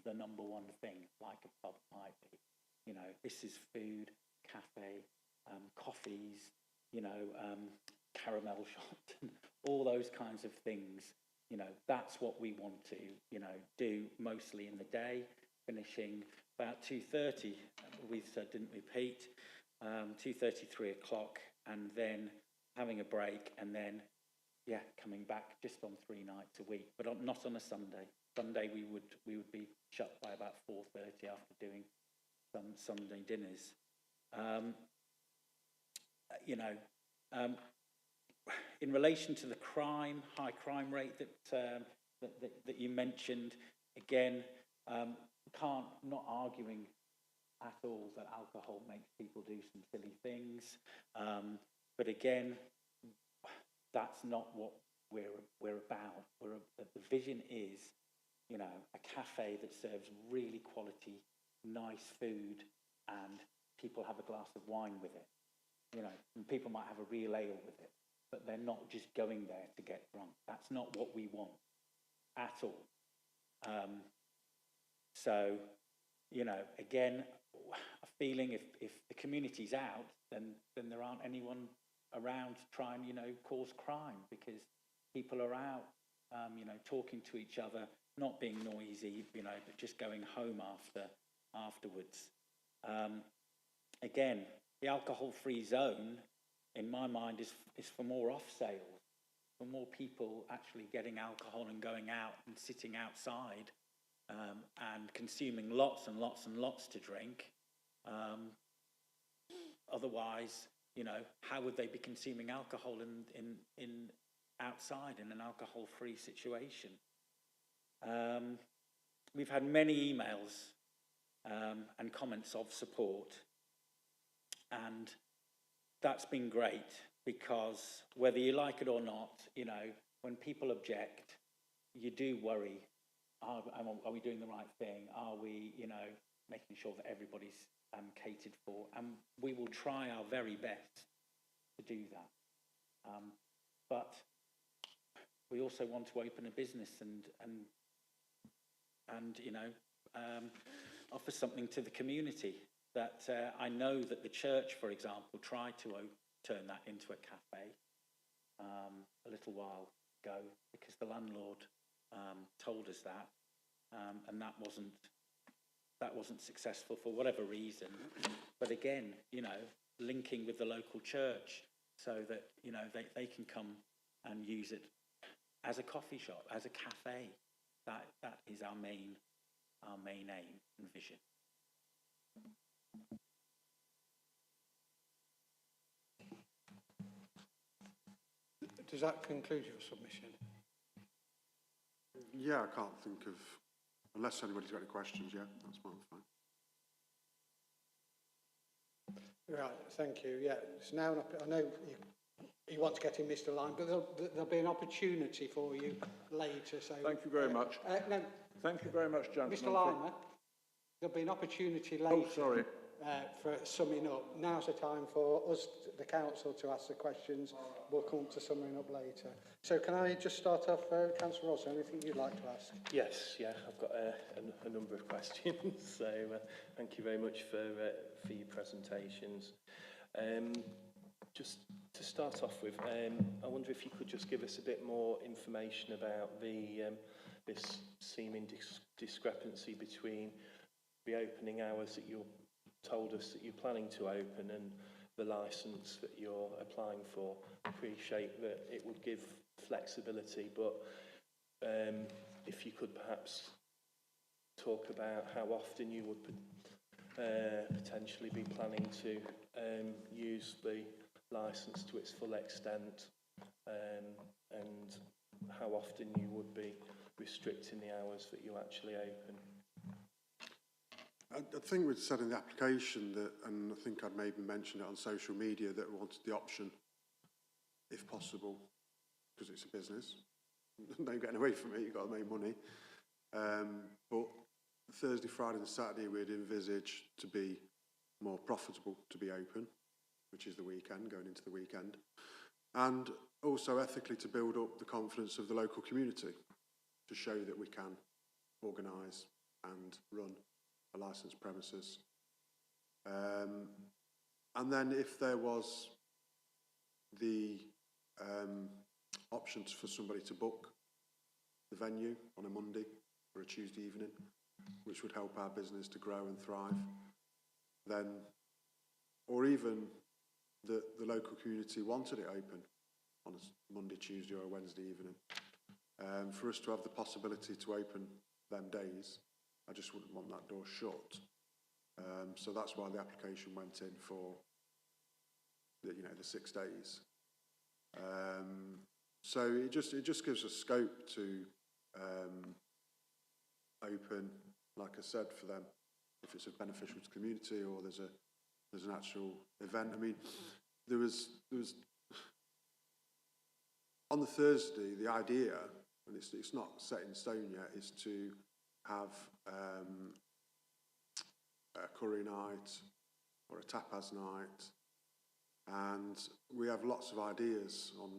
[SPEAKER 7] the number one thing like a pub might be. You know, this is food, cafe, coffees, you know, caramel shots, and all those kinds of things. You know, that's what we want to, you know, do mostly in the day, finishing about 2:30, we said, didn't we, Pete? 2:30, 3 o'clock, and then having a break, and then, yeah, coming back just on 3 nights a week, but not on a Sunday. Sunday we would be shut by about 4:30 after doing some Sunday dinners. You know, in relation to the high crime rate that you mentioned, again, not arguing at all that alcohol makes people do some silly things, but again, that's not what we're about. The vision is, you know, a cafe that serves really quality, nice food, and people have a glass of wine with it. You know, and people might have a real ale with it, but they're not just going there to get drunk. That's not what we want at all. So, you know, again, a feeling if the community's out, then there aren't anyone around to try and, you know, cause crime, because people are out, you know, talking to each other, not being noisy, you know, but just going home afterwards. Again, the alcohol-free zone, in my mind, is for more off-sales, for more people actually getting alcohol and going out and sitting outside and consuming lots and lots and lots to drink. Otherwise, you know, how would they be consuming alcohol in outside in an alcohol-free situation? We've had many emails and comments of support, and that's been great, because whether you like it or not, you know, when people object, you do worry, are we doing the right thing? Are we, you know, making sure that everybody's catered for? And we will try our very best to do that. But we also want to open a business and you know, offer something to the community. That I know that the church, for example, tried to turn that into a cafe a little while ago because the landlord told us that, and that wasn't successful for whatever reason. But again, you know, linking with the local church so that, you know, they can come and use it as a coffee shop, as a cafe. That is our main aim and vision.
[SPEAKER 4] Does that conclude your submission?
[SPEAKER 13] Yeah, I can't think of, unless anybody's got any questions, yeah, that's fine.
[SPEAKER 4] Right, thank you. Yeah, it's now, I know you want to get in Mr. Lyme, but there'll be an opportunity for you later. So
[SPEAKER 9] thank you very much.
[SPEAKER 4] No,
[SPEAKER 9] thank you very much, gentlemen.
[SPEAKER 4] Mr. Lyme, there'll be an opportunity later.
[SPEAKER 9] Oh, sorry.
[SPEAKER 4] For summing up. Now's the time for us, the council, to ask the questions. We'll come to summing up later. So can I just start off, Councillor Ross, anything you'd like to ask?
[SPEAKER 2] Yes, yeah, I've got a number of questions, so thank you very much for your presentations. Just to start off with, I wonder if you could just give us a bit more information about this seeming discrepancy between the opening hours that you're told us that you're planning to open and the licence that you're applying for. Appreciate that it would give flexibility, but if you could perhaps talk about how often you would potentially be planning to use the licence to its full extent, and how often you would be restricting the hours that you actually open.
[SPEAKER 13] I think we'd said in the application that, and I think I'd maybe mentioned it on social media, that we wanted the option, if possible, because it's a business. No getting away from it, you've got to make money. But Thursday, Friday and Saturday we'd envisage to be more profitable to be open, which is the weekend, going into the weekend. And also ethically to build up the confidence of the local community, to show that we can organise and run a licensed premises. And then if there was the options for somebody to book the venue on a Monday or a Tuesday evening, which would help our business to grow and thrive, then, or even the local community wanted it open on a Monday, Tuesday or a Wednesday evening, for us to have the possibility to open them days, I just wouldn't want that door shut. So that's why the application went in for the 6 days. So it just gives us scope to open, like I said, for them, if it's beneficial to the community or there's an actual event. I mean, there was on the Thursday, the idea, and it's not set in stone yet, is to have a curry night or a tapas night, and we have lots of ideas on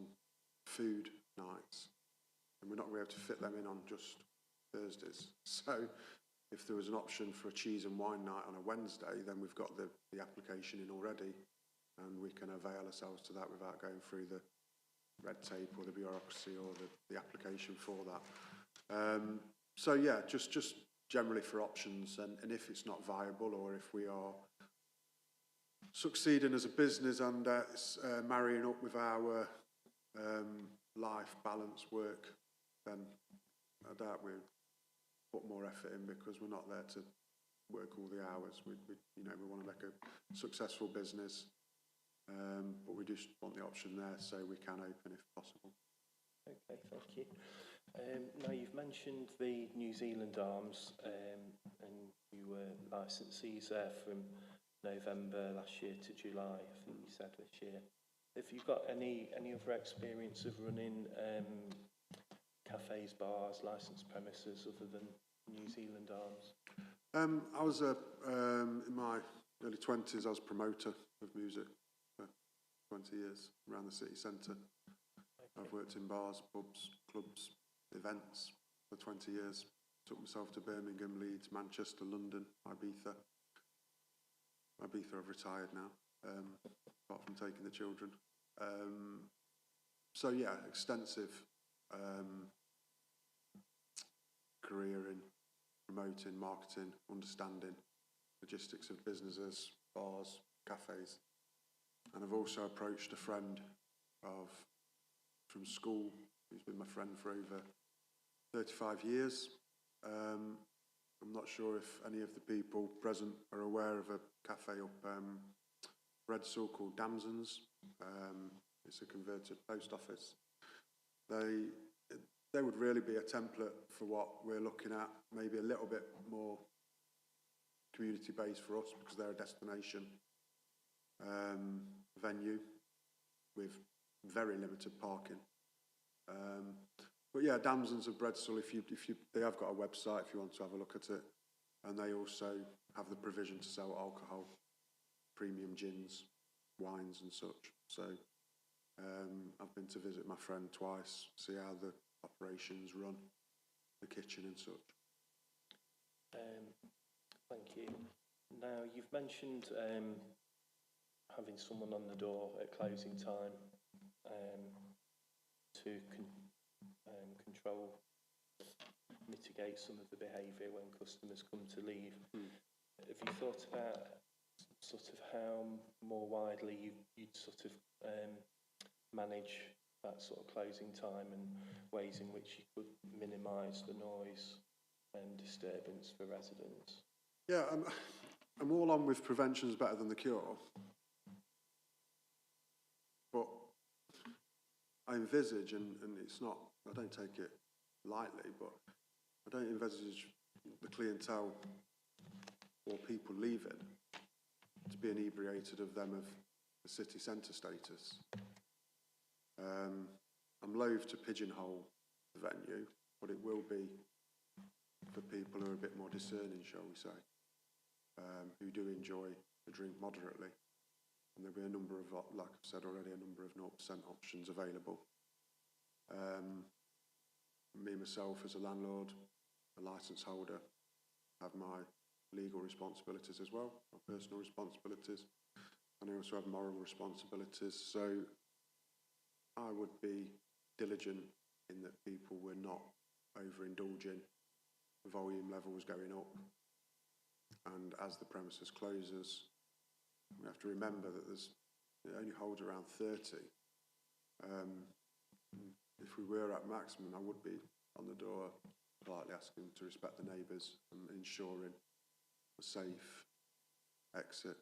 [SPEAKER 13] food nights, and we're not going to be able to fit them in on just Thursdays. So if there was an option for a cheese and wine night on a Wednesday, then we've got the application in already, and we can avail ourselves to that without going through the red tape or the bureaucracy or the application for that. So yeah, just generally for options, and if it's not viable, or if we are succeeding as a business and it's marrying up with our life balance work, then I doubt we'll put more effort in, because we're not there to work all the hours. We want to make a successful business, but we just want the option there so we can open if possible.
[SPEAKER 2] Okay, thank you. Now you've mentioned the New Zealand Arms, and you were licensees there from November last year to July, I think you said this year. Have you got any other experience of running cafes, bars, licensed premises other than New Zealand Arms?
[SPEAKER 13] I was in my early 20s. I was a promoter of music for 20 years around the city centre. I've worked in bars, pubs, clubs, events for 20 years. Took myself to Birmingham, Leeds, Manchester, London, Ibiza. Ibiza, I've retired now, apart from taking the children. So yeah, extensive career in promoting, marketing, understanding logistics of businesses, bars, cafes. And I've also approached a friend from school, who's been my friend for over 35 years. I'm not sure if any of the people present are aware of a cafe up Bredsall called Damson's. It's a converted post office. They would really be a template for what we're looking at, maybe a little bit more community-based for us because they're a destination venue with very limited parking. But yeah, Damson's of Bredsall, they have got a website if you want to have a look at it, and they also have the provision to sell alcohol, premium gins, wines and such. So I've been to visit my friend twice, see how the operations run, the kitchen and such.
[SPEAKER 2] Thank you. Now, you've mentioned having someone on the door at closing time to control, mitigate some of the behaviour when customers come to leave. Have you thought about sort of how more widely you'd sort of manage that sort of closing time and ways in which you could minimise the noise and disturbance for residents?
[SPEAKER 13] Yeah, I'm all on with prevention's better than the cure, but I envisage, and it's not, I don't take it lightly, but I don't envisage the clientele or people leaving to be inebriated of them of the city centre status. I'm loath to pigeonhole the venue, but it will be for people who are a bit more discerning, shall we say, who do enjoy a drink moderately. And there'll be a number of, like I've said already, a number of 0% options available. Me, myself, as a landlord, a licence holder, have my legal responsibilities as well, my personal responsibilities, and I also have moral responsibilities. So I would be diligent in that people were not overindulging, volume levels going up, and as the premises closes, we have to remember that it only holds around 30. If we were at maximum, I would be on the door politely asking to respect the neighbours and ensuring a safe exit.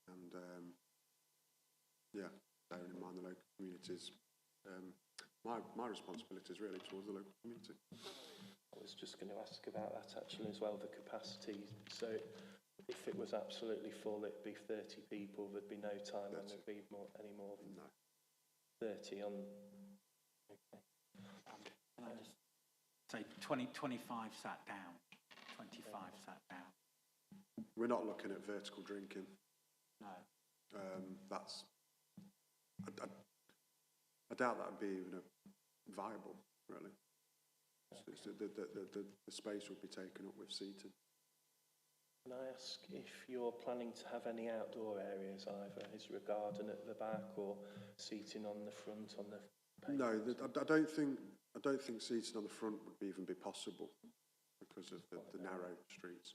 [SPEAKER 13] And yeah, bearing in mind the local communities. My responsibility is really towards the local community.
[SPEAKER 2] I was just going to ask about that actually as well, the capacity. So if it was absolutely full, it'd be 30 people, there'd be no time when there'd be any more than 30 on. Okay.
[SPEAKER 7] Can I just say 25 sat down, 25 sat down.
[SPEAKER 13] We're not looking at vertical drinking.
[SPEAKER 7] No.
[SPEAKER 13] That's, I doubt that would be even viable, really. The space would be taken up with seating.
[SPEAKER 2] Can I ask if you're planning to have any outdoor areas either? Is there a garden at the back or seating on the front on the pavement?
[SPEAKER 13] No, I don't think seating on the front would even be possible because of the narrow streets.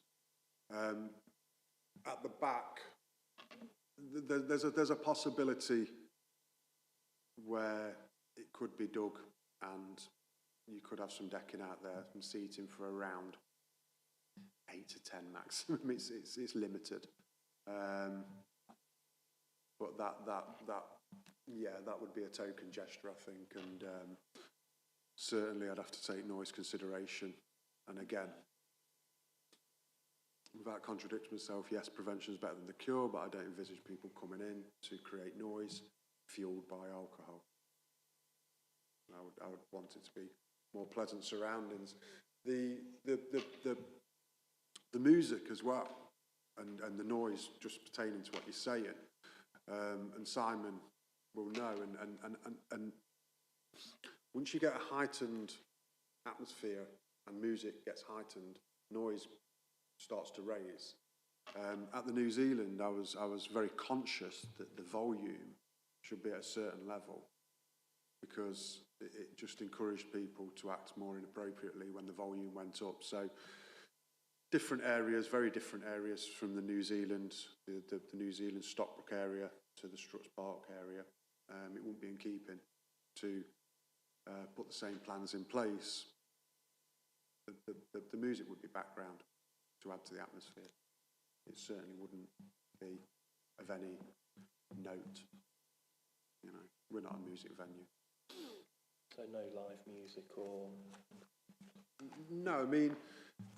[SPEAKER 13] At the back, there's a possibility where it could be dug and you could have some decking out there and seating for around 8 to 10 maximum. It's limited, but that would be a token gesture, I think, and certainly I'd have to take noise consideration. And again, without contradicting myself, yes, prevention is better than the cure, but I don't envisage people coming in to create noise fueled by alcohol. I would want it to be more pleasant surroundings. The music as well, and the noise just pertaining to what you're saying. And Simon will know. And once you get a heightened atmosphere and music gets heightened, noise starts to raise. At the New Zealand, I was very conscious that the volume should be at a certain level, because it just encouraged people to act more inappropriately when the volume went up. So different areas, very different areas from the New Zealand, the New Zealand Stockbrook area to the Struts Park area. It wouldn't be in keeping to put the same plans in place. The music would be background to add to the atmosphere. It certainly wouldn't be of any note. You know, we're not a music venue.
[SPEAKER 2] So no live music or...
[SPEAKER 13] No, I mean,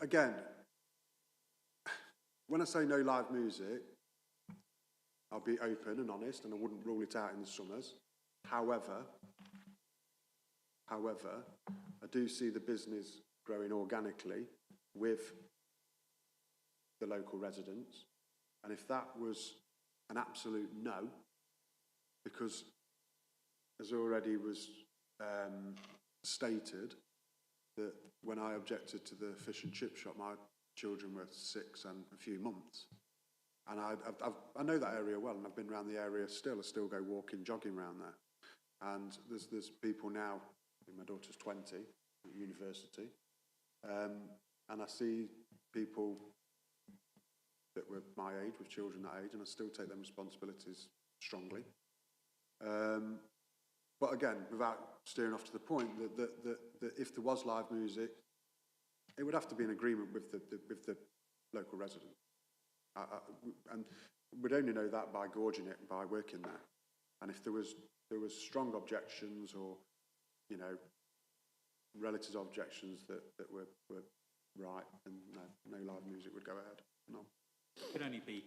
[SPEAKER 13] again, when I say no live music, I'll be open and honest, and I wouldn't rule it out in the summers. However, I do see the business growing organically with the local residents. And if that was an absolute no, because as already was stated, that when I objected to the fish and chip shop, my children were 6 and a few months. And I know that area well, and I've been around the area still. I still go walking, jogging around there. And there's people now, my daughter's 20 at university, and I see people that were my age, with children that age, and I still take them responsibilities strongly. But again, without steering off to the point, that if there was live music, it would have to be in agreement with the local resident. And we'd only know that by gauging it, by working there. And if there was strong objections, or, you know, relatives' objections that were right, then no live music would go ahead. No.
[SPEAKER 7] It could only be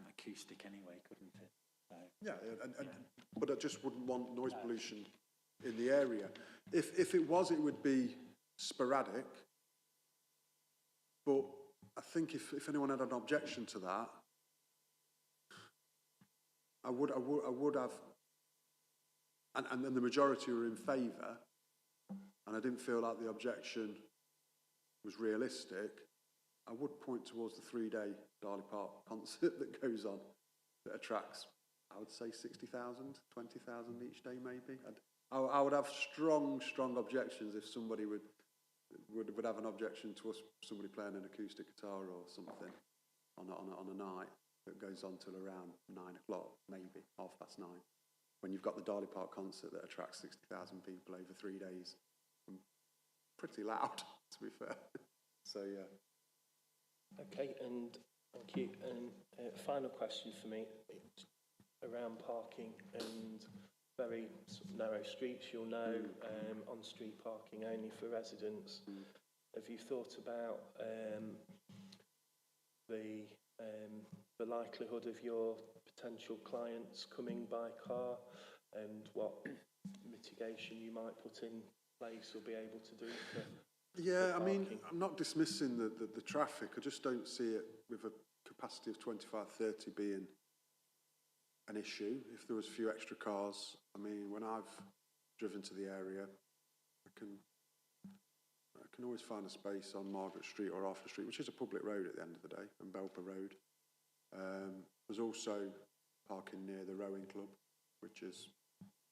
[SPEAKER 7] acoustic anyway, couldn't it? So,
[SPEAKER 13] yeah, but I just wouldn't want noise pollution in the area. If it was, it would be sporadic. But I think if anyone had an objection to that, I would have, and the majority were in favour, and I didn't feel like the objection was realistic, I would point towards the 3-day Darley Park concert that goes on, that attracts, I would say, 60,000, 20,000 each day maybe. I would have strong objections if somebody would have an objection to us, somebody playing an acoustic guitar or something on a night that goes on till around 9 o'clock, maybe 9:30, when you've got the Darley Park concert that attracts 60,000 people over 3 days. Pretty loud, to be fair. So yeah.
[SPEAKER 2] Okay, and thank you. And final question for me, it's around parking and very narrow streets, you'll know, on-street parking only for residents. Have you thought about the likelihood of your potential clients coming by car, and what mitigation you might put in place or be able to do for
[SPEAKER 13] Yeah, I mean, I'm not dismissing the traffic. I just don't see it with a capacity of 25, 30 being an issue. If there was a few extra cars, I mean, when I've driven to the area, I can always find a space on Margaret Street or Arthur Street, which is a public road at the end of the day, and Belper Road. There's also parking near the rowing club, which is,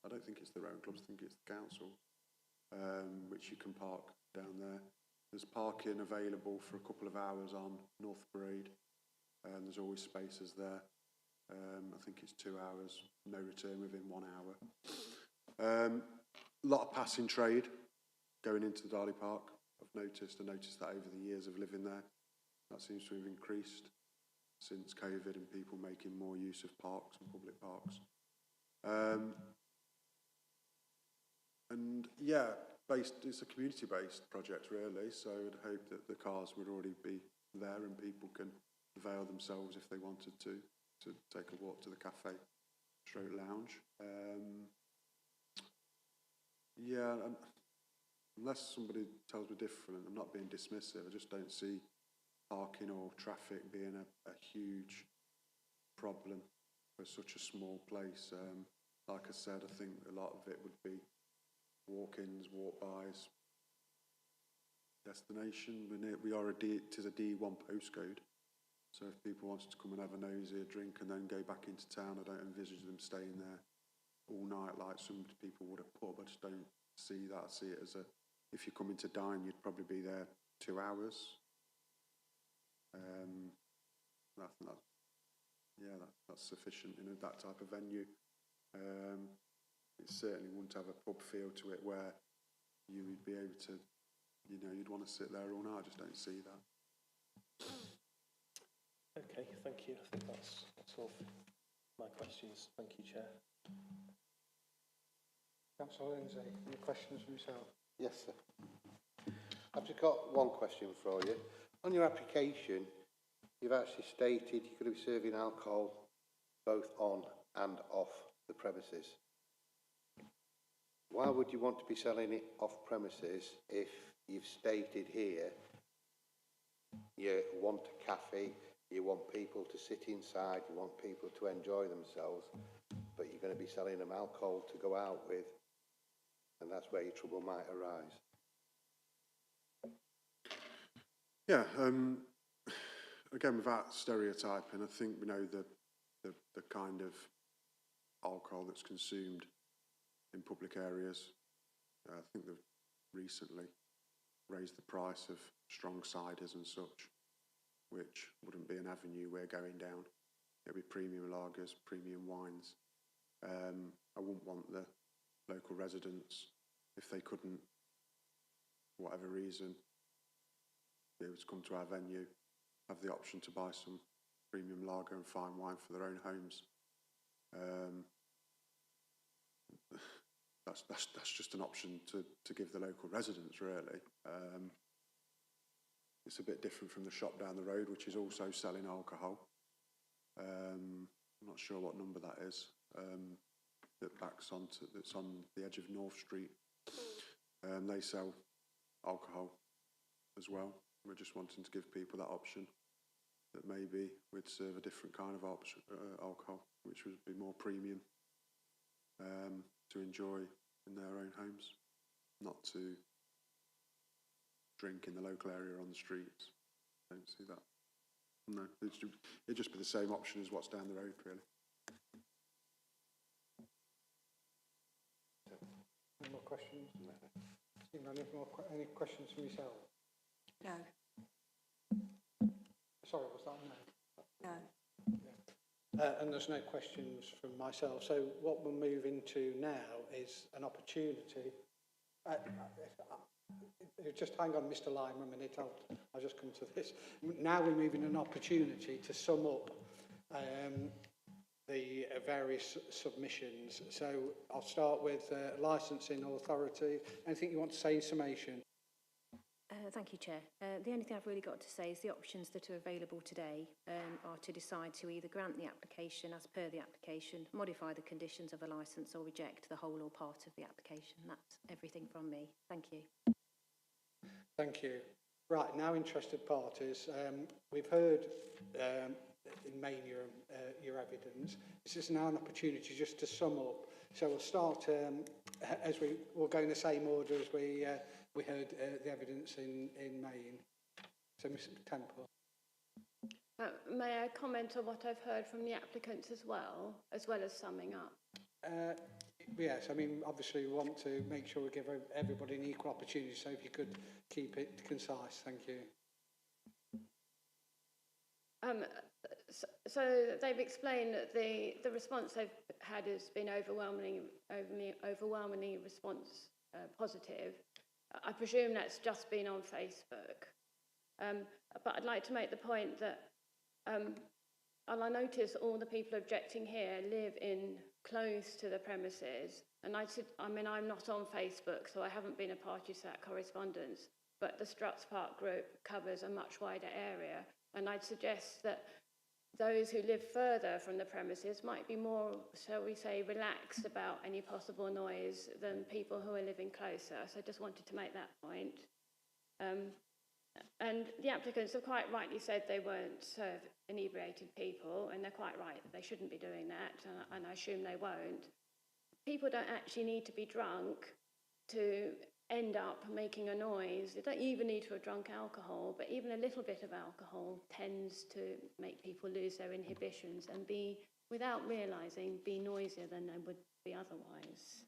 [SPEAKER 13] I don't think it's the rowing club, I think it's the council, which you can park down there. There's parking available for a couple of hours on North Parade, and there's always spaces there. I think it's 2 hours, no return within 1 hour. A lot of passing trade going into Darley Park. I noticed that over the years of living there. That seems to have increased since COVID and people making more use of parks and public parks. And yeah, it's a community-based project really, so I'd hope that the cars would already be there and people can avail themselves if they wanted to take a walk to the cafe stroke lounge. Yeah, and unless somebody tells me different, I'm not being dismissive, I just don't see parking or traffic being a huge problem for such a small place. like I said, I think a lot of it would be walk-ins, walk-bys, destination. We are it is a D1 postcode, so if people wanted to come and have a nosy, a drink, and then go back into town, I don't envisage them staying there all night like some people would a pub. I just don't see that. I see it as if you're coming to dine, you'd probably be there 2 hours. That's sufficient in that type of venue. It certainly wouldn't have a pub feel to it where you would be able to, you'd want to sit there all night. I just don't see that.
[SPEAKER 2] Okay, thank you. I think that's all my questions. Thank you, Chair.
[SPEAKER 4] Councillor Lindsay, any questions from yourself?
[SPEAKER 3] Yes, sir. I've just got one question for you. On your application, you've actually stated you're going to be serving alcohol both on and off the premises. Why would you want to be selling it off premises if you've stated here you want a cafe, you want people to sit inside, you want people to enjoy themselves, but you're going to be selling them alcohol to go out with, and that's where your trouble might arise?
[SPEAKER 13] Yeah, again, without stereotyping, I think we know the kind of alcohol that's consumed in public areas. I think they've recently raised the price of strong ciders and such, which wouldn't be an avenue we're going down. It would be premium lagers, premium wines. I wouldn't want the local residents, if they couldn't, for whatever reason, be able to come to our venue, have the option to buy some premium lager and fine wine for their own homes. That's just an option to give the local residents, really. It's a bit different from the shop down the road, which is also selling alcohol. I'm not sure what number that is. That's on the edge of North Street. They sell alcohol as well. We're just wanting to give people that option, that maybe we'd serve a different kind of alcohol, which would be more premium, to enjoy in their own homes, not to drink in the local area on the streets. Don't see that. No, it'd just be the same option as what's down the road, really.
[SPEAKER 4] Any more questions? No. Any questions from yourself?
[SPEAKER 12] No.
[SPEAKER 4] Sorry, was that no?
[SPEAKER 12] No.
[SPEAKER 4] Yeah. And there's no questions from myself. So what we'll move into now is an opportunity. Just hang on, Mr. Lime, a minute. I'll just come to this. Now we're moving an opportunity to sum up the various submissions. So I'll start with licensing authority. Anything you want to say in summation?
[SPEAKER 5] Thank you, Chair. The only thing I've really got to say is the options that are available today are to decide to either grant the application as per the application, modify the conditions of a licence, or reject the whole or part of the application. That's everything from me. Thank you.
[SPEAKER 4] Thank you. Right, now interested parties. We've heard in main your evidence. This is now an opportunity just to sum up. So we'll start as we'll go in the same order as we heard the evidence in Maine. So Mr. Temple.
[SPEAKER 8] May I comment on what I've heard from the applicants as well as summing up?
[SPEAKER 4] Yes, I mean, obviously we want to make sure we give everybody an equal opportunity, so if you could keep it concise, thank you.
[SPEAKER 8] So they've explained that the response they've had has been overwhelmingly response positive. I presume that's just been on Facebook. But I'd like to make the point that I notice all the people objecting here live in close to the premises. And I'm not on Facebook, so I haven't been a party to that correspondence. But the Struts Park group covers a much wider area. And I'd suggest that those who live further from the premises might be more, shall we say, relaxed about any possible noise than people who are living closer. So I just wanted to make that point. And the applicants have quite rightly said they won't serve inebriated people, and they're quite right that they shouldn't be doing that, and I assume they won't. people don't actually need to be drunk to end up making a noise. They don't even need to have drunk alcohol, but even a little bit of alcohol tends to make people lose their inhibitions and be, without realising, be noisier than they would be otherwise.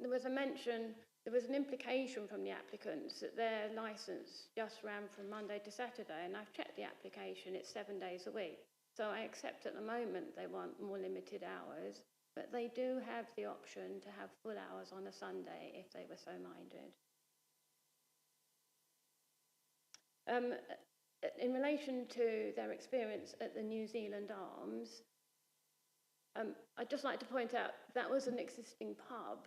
[SPEAKER 8] There was an implication from the applicants that their licence just ran from Monday to Saturday, and I've checked the application, it's 7 days a week. So I accept at the moment they want more limited hours, but they do have the option to have full hours on a Sunday if they were so minded. In relation to their experience at the New Zealand Arms, I'd just like to point out that was an existing pub.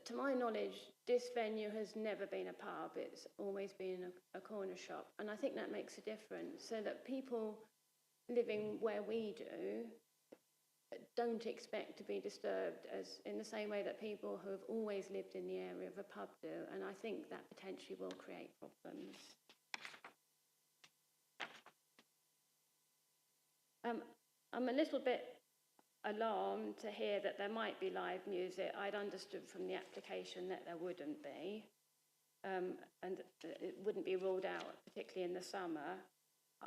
[SPEAKER 8] To my knowledge, this venue has never been a pub. It's always been a corner shop. And I think that makes a difference, so that people living where we do don't expect to be disturbed as in the same way that people who have always lived in the area of a pub do. And I think that potentially will create problems. I'm a little bit alarmed to hear that there might be live music. I'd understood from the application that there wouldn't be, and it wouldn't be ruled out, particularly in the summer.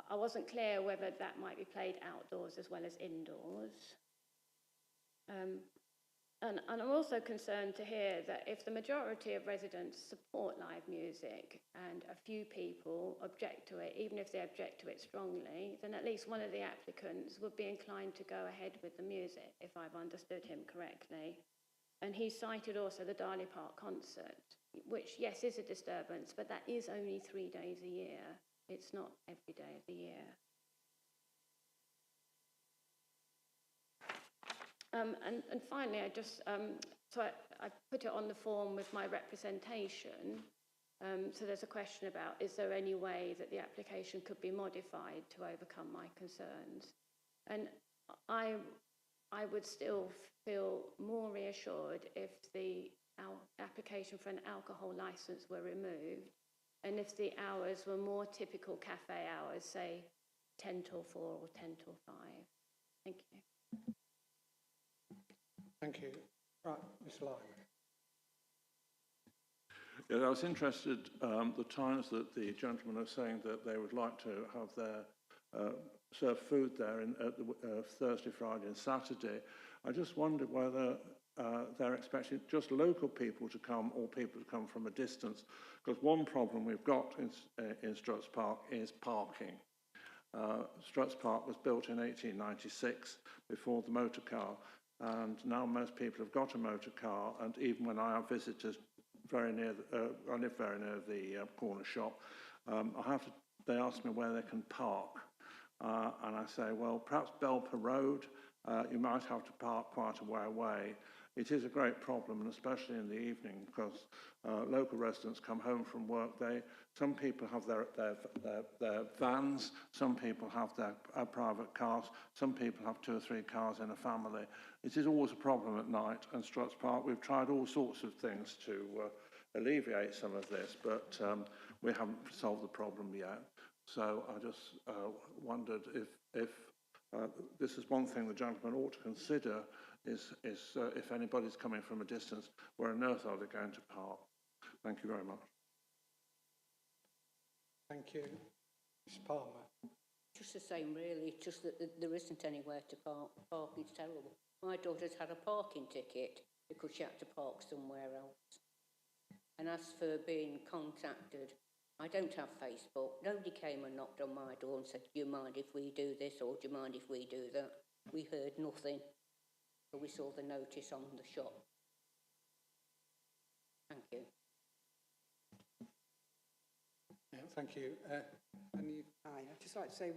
[SPEAKER 8] I wasn't clear whether that might be played outdoors as well as indoors. And I'm also concerned to hear that if the majority of residents support live music and a few people object to it, even if they object to it strongly, then at least one of the applicants would be inclined to go ahead with the music, if I've understood him correctly. And he cited also the Darley Park concert, which, yes, is a disturbance, but that is only 3 days a year. It's not every day of the year. And finally, I put it on the form with my representation. So there's a question about, is there any way that the application could be modified to overcome my concerns? And I would still feel more reassured if the application for an alcohol licence were removed, and if the hours were more typical cafe hours, say 10 till 4 or 10 till 5. Thank you.
[SPEAKER 4] Thank you. Right, Mr. Lyman.
[SPEAKER 9] Yeah, I was interested the times that the gentlemen are saying that they would like to have their serve food there at the Thursday, Friday and Saturday. I just wondered whether they're expecting just local people to come or people to come from a distance, because one problem we've got in Strutt's Park is parking. Strutt's Park was built in 1896 before the motor car, and now most people have got a motor car, and even when I have visitors very near, I live very near the corner shop, they ask me where they can park, and I say, well, perhaps Belper Road, you might have to park quite a way away. It is a great problem, and especially in the evening, because local residents come home from work. Some people have their vans, some people have their private cars, some people have 2 or 3 cars in a family. It is always a problem at night, and Strutt's Park, we've tried all sorts of things to alleviate some of this, but we haven't solved the problem yet. So I just wondered if this is one thing the gentleman ought to consider, is if anybody's coming from a distance, where on earth are they going to park? Thank you very much.
[SPEAKER 4] Thank you. Ms. Palmer.
[SPEAKER 10] Just the same, really. It's just that there isn't anywhere to park. Parking's terrible. My daughter's had a parking ticket because she had to park somewhere else. And as for being contacted, I don't have Facebook. Nobody came and knocked on my door and said, do you mind if we do this, or do you mind if we do that? We heard nothing, but we saw the notice on the shop. Thank you.
[SPEAKER 4] Yeah, thank you.
[SPEAKER 11] Hi, I'd just like to say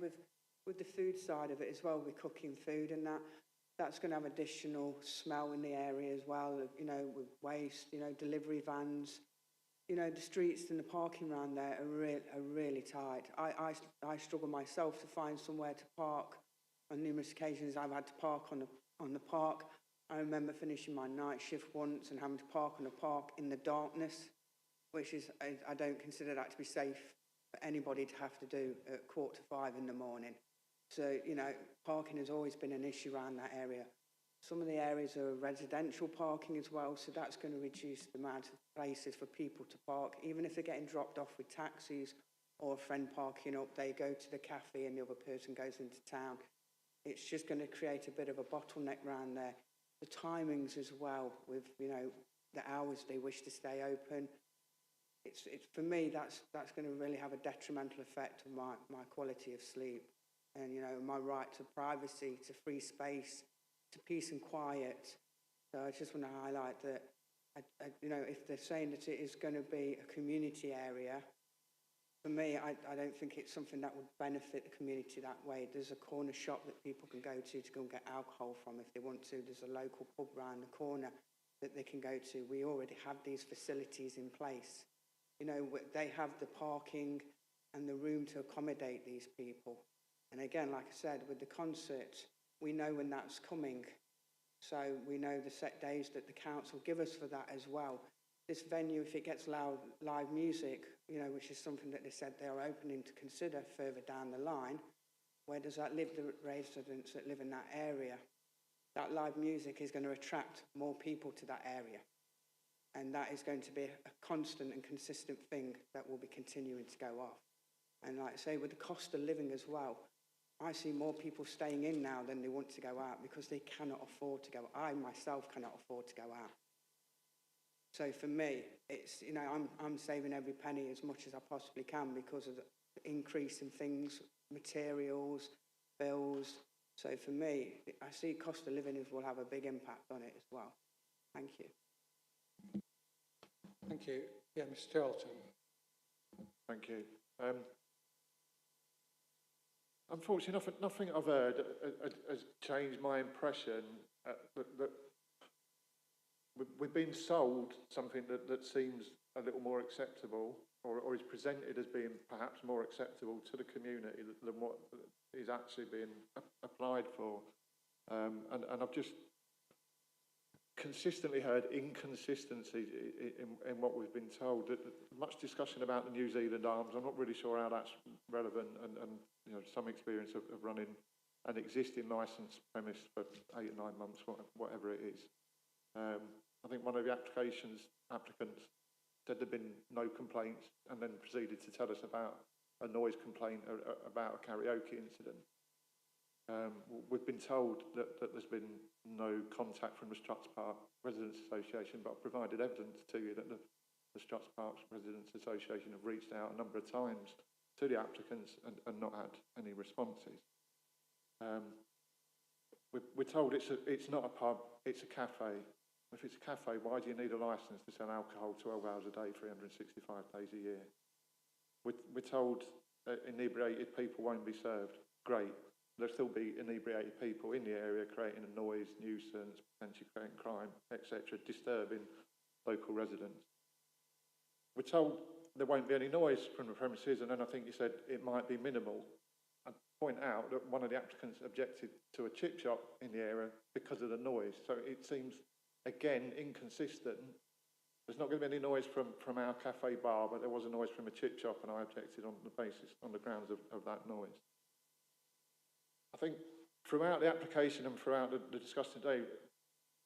[SPEAKER 11] with the food side of it as well, we're cooking food, and that's going to have additional smell in the area as well, you know, with waste, you know, delivery vans. You know, the streets and the parking around there are really tight. I struggle myself to find somewhere to park. On numerous occasions I've had to park on the park. I remember finishing my night shift once and having to park on a park in the darkness, which is, I don't consider that to be safe for anybody to have to do at 4:45 in the morning. So, you know, parking has always been an issue around that area. Some of the areas are residential parking as well, so that's going to reduce the amount of places for people to park. Even if they're getting dropped off with taxis or a friend parking up, they go to the cafe and the other person goes into town. It's just going to create a bit of a bottleneck round there. The timings as well, with, you know, the hours they wish to stay open. It's for me, that's going to really have a detrimental effect on my quality of sleep. And, you know, my right to privacy, to free space, to peace and quiet. So I just want to highlight that, you know, if they're saying that it is going to be a community area, for me, I don't think it's something that would benefit the community that way. There's a corner shop that people can go and get alcohol from if they want to. There's a local pub round the corner that they can go to. We already have these facilities in place. You know, they have the parking and the room to accommodate these people. And again, like I said, with the concert, we know when that's coming. So we know the set days that the council give us for that as well. This venue, if it gets live music, you know, which is something that they said they are opening to consider further down the line, where does that live, the residents that live in that area? That live music is going to attract more people to that area. And that is going to be a constant and consistent thing that will be continuing to go off. And like I say, with the cost of living as well, I see more people staying in now than they want to go out because they cannot afford to go. I myself cannot afford to go out. So for me, it's, you know, I'm saving every penny as much as I possibly can because of the increase in things, materials, bills. So for me, I see cost of living will have a big impact on it as well. Thank you.
[SPEAKER 4] Thank you. Yeah, Mr. Charlton.
[SPEAKER 6] Thank you. Unfortunately, nothing I've heard has changed my impression that we've been sold something that seems a little more acceptable or is presented as being perhaps more acceptable to the community than what is actually being applied for. And I've just consistently heard inconsistencies in what we've been told. Much discussion about the New Zealand Arms. I'm not really sure how that's relevant, and you know, some experience of running an existing licensed premise for 8 or 9 months, whatever it is. I think one of the applicants said there'd been no complaints and then proceeded to tell us about a noise complaint about a karaoke incident. We've been told that there's been no contact from the Struts Park Residents Association, but I've provided evidence to you that the Struts Park Residents Association have reached out a number of times to the applicants and not had any responses. We're told it's not a pub, it's a cafe. If it's a cafe, why do you need a licence to sell alcohol 12 hours a day, 365 days a year? We're told that inebriated people won't be served. Great. There'll still be inebriated people in the area creating a noise, nuisance, potentially creating crime, etc., disturbing local residents. We're told there won't be any noise from the premises, and then I think you said it might be minimal. I'd point out that one of the applicants objected to a chip shop in the area because of the noise, so it seems, again, inconsistent. There's not going to be any noise from our cafe bar, but there was a noise from a chip shop, and I objected on the grounds of that noise. I think throughout the application and throughout the discussion today,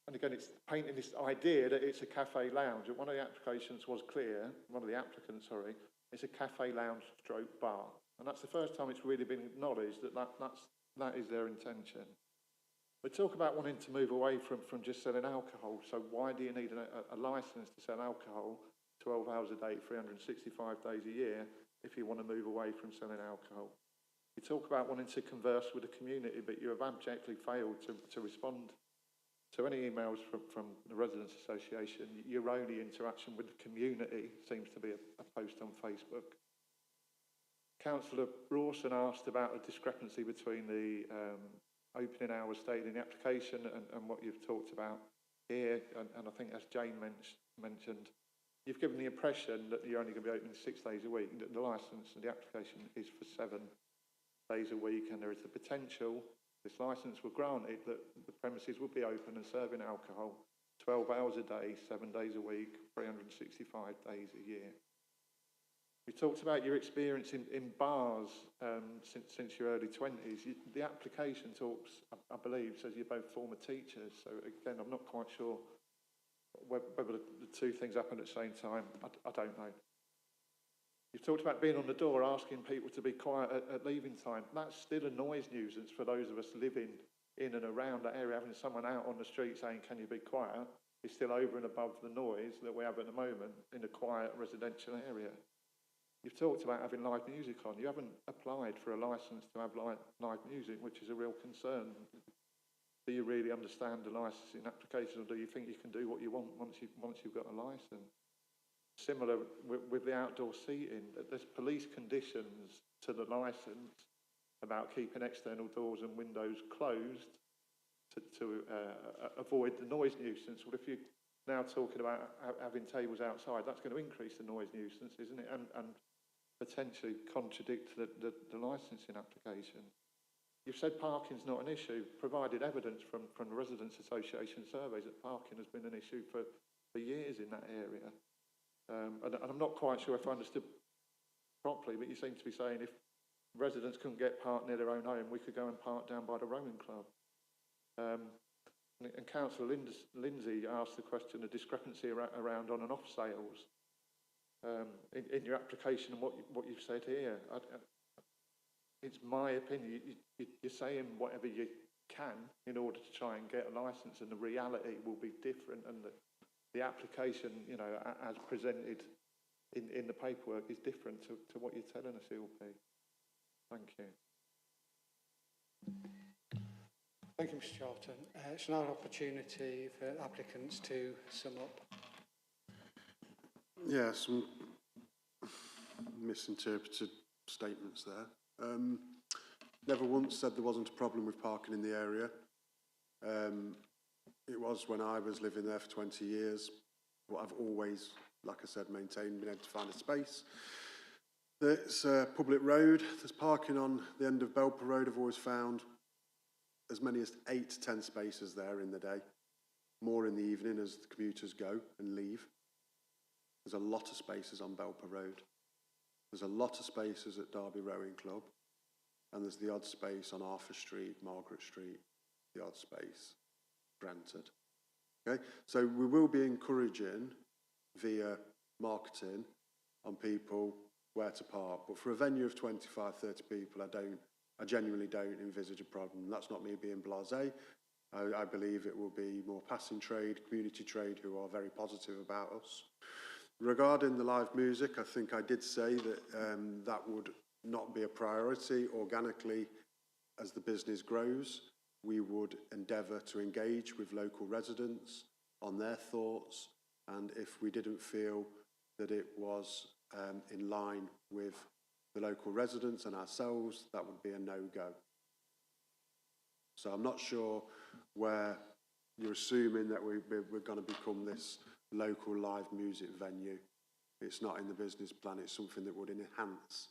[SPEAKER 6] and again, it's painting this idea that it's a cafe lounge. One of the applications was clear, one of the applicants, sorry, it's a cafe lounge stroke bar. And that's the first time it's really been acknowledged that is their intention. We talk about wanting to move away from just selling alcohol. So why do you need a licence to sell alcohol 12 hours a day, 365 days a year, if you want to move away from selling alcohol? You talk about wanting to converse with the community, but you have abjectly failed to respond to any emails from the Residents Association. Your only interaction with the community seems to be a post on Facebook. Councillor Rawson asked about a discrepancy between the opening hours stated in the application and what you've talked about here, and I think as Jane mentioned, you've given the impression that you're only going to be open 6 days a week. The licence and the application is for 7 days a week, and there is the potential, this licence will grant it, that the premises will be open and serving alcohol 12 hours a day, 7 days a week, 365 days a year. You talked about your experience in bars since your early 20s. The application talks, I believe, says you're both former teachers. So again, I'm not quite sure whether the two things happen at the same time. I don't know. You've talked about being on the door, asking people to be quiet at leaving time. That's still a noise nuisance for those of us living in and around that area. Having someone out on the street saying, "Can you be quiet?" is still over and above the noise that we have at the moment in a quiet residential area. You've talked about having live music on. You haven't applied for a licence to have live music, which is a real concern. Do you really understand the licensing application, or do you think you can do what you want once you've got a licence? Similar with the outdoor seating, there's police conditions to the licence about keeping external doors and windows closed to avoid the noise nuisance. Well, if you're now talking about having tables outside, that's going to increase the noise nuisance, isn't it? And potentially contradict the licensing application. You've said parking's not an issue, provided evidence from the Residents Association surveys that parking has been an issue for years in that area. And I'm not quite sure if I understood properly, but you seem to be saying if residents couldn't get parked near their own home, we could go and park down by the rowing club. And Councillor Lindsay asked the question of discrepancy around on and off sales in your application and what you've said here. It's my opinion, you're saying whatever you can in order to try and get a licence, and the reality will be different, and the application, you know, as presented in the paperwork is different to what you're telling us it will be. Thank you.
[SPEAKER 4] Thank you, Mr. Charlton. It's now an opportunity for applicants to sum up.
[SPEAKER 13] Yeah, some misinterpreted statements there. Never once said there wasn't a problem with parking in the area. It was when I was living there for 20 years. What I've always, like I said, maintained, been able to find a space. It's a public road. There's parking on the end of Belper Road. I've always found as many as 8 to 10 spaces there in the day. More in the evening as the commuters go and leave. There's a lot of spaces on Belper Road. There's a lot of spaces at Derby Rowing Club. And there's the odd space on Arthur Street, Margaret Street, the odd space, granted. Okay, so we will be encouraging via marketing on people where to park. But for a venue of 25, 30 people, I genuinely don't envisage a problem. That's not me being blasé. I believe it will be more passing trade, community trade, who are very positive about us. Regarding the live music, I think I did say that that would not be a priority. Organically, as the business grows, we would endeavour to engage with local residents on their thoughts, and if we didn't feel that it was in line with the local residents and ourselves, that would be a no-go. So I'm not sure where you're assuming that we're going to become this local live music venue. It's not in the business plan. It's something that would enhance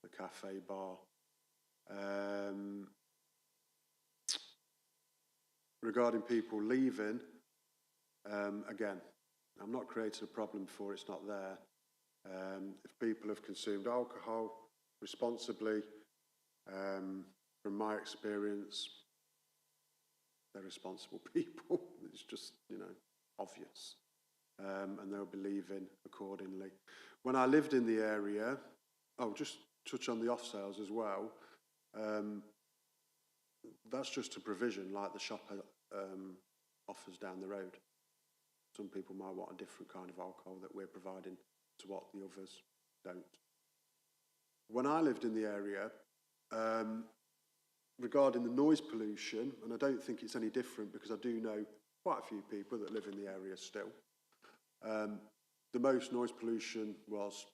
[SPEAKER 13] the cafe bar. Regarding people leaving, again, I'm not creating a problem before it's not there. If people have consumed alcohol responsibly, from my experience, they're responsible people. It's just, you know, obvious. And they'll be leaving accordingly. When I lived in the area, I'll just touch on the off sales as well. That's just a provision like the shop offers down the road. Some people might want a different kind of alcohol that we're providing to what the others don't. When I lived in the area, regarding the noise pollution, and I don't think it's any different because I do know quite a few people that live in the area still, the most noise pollution was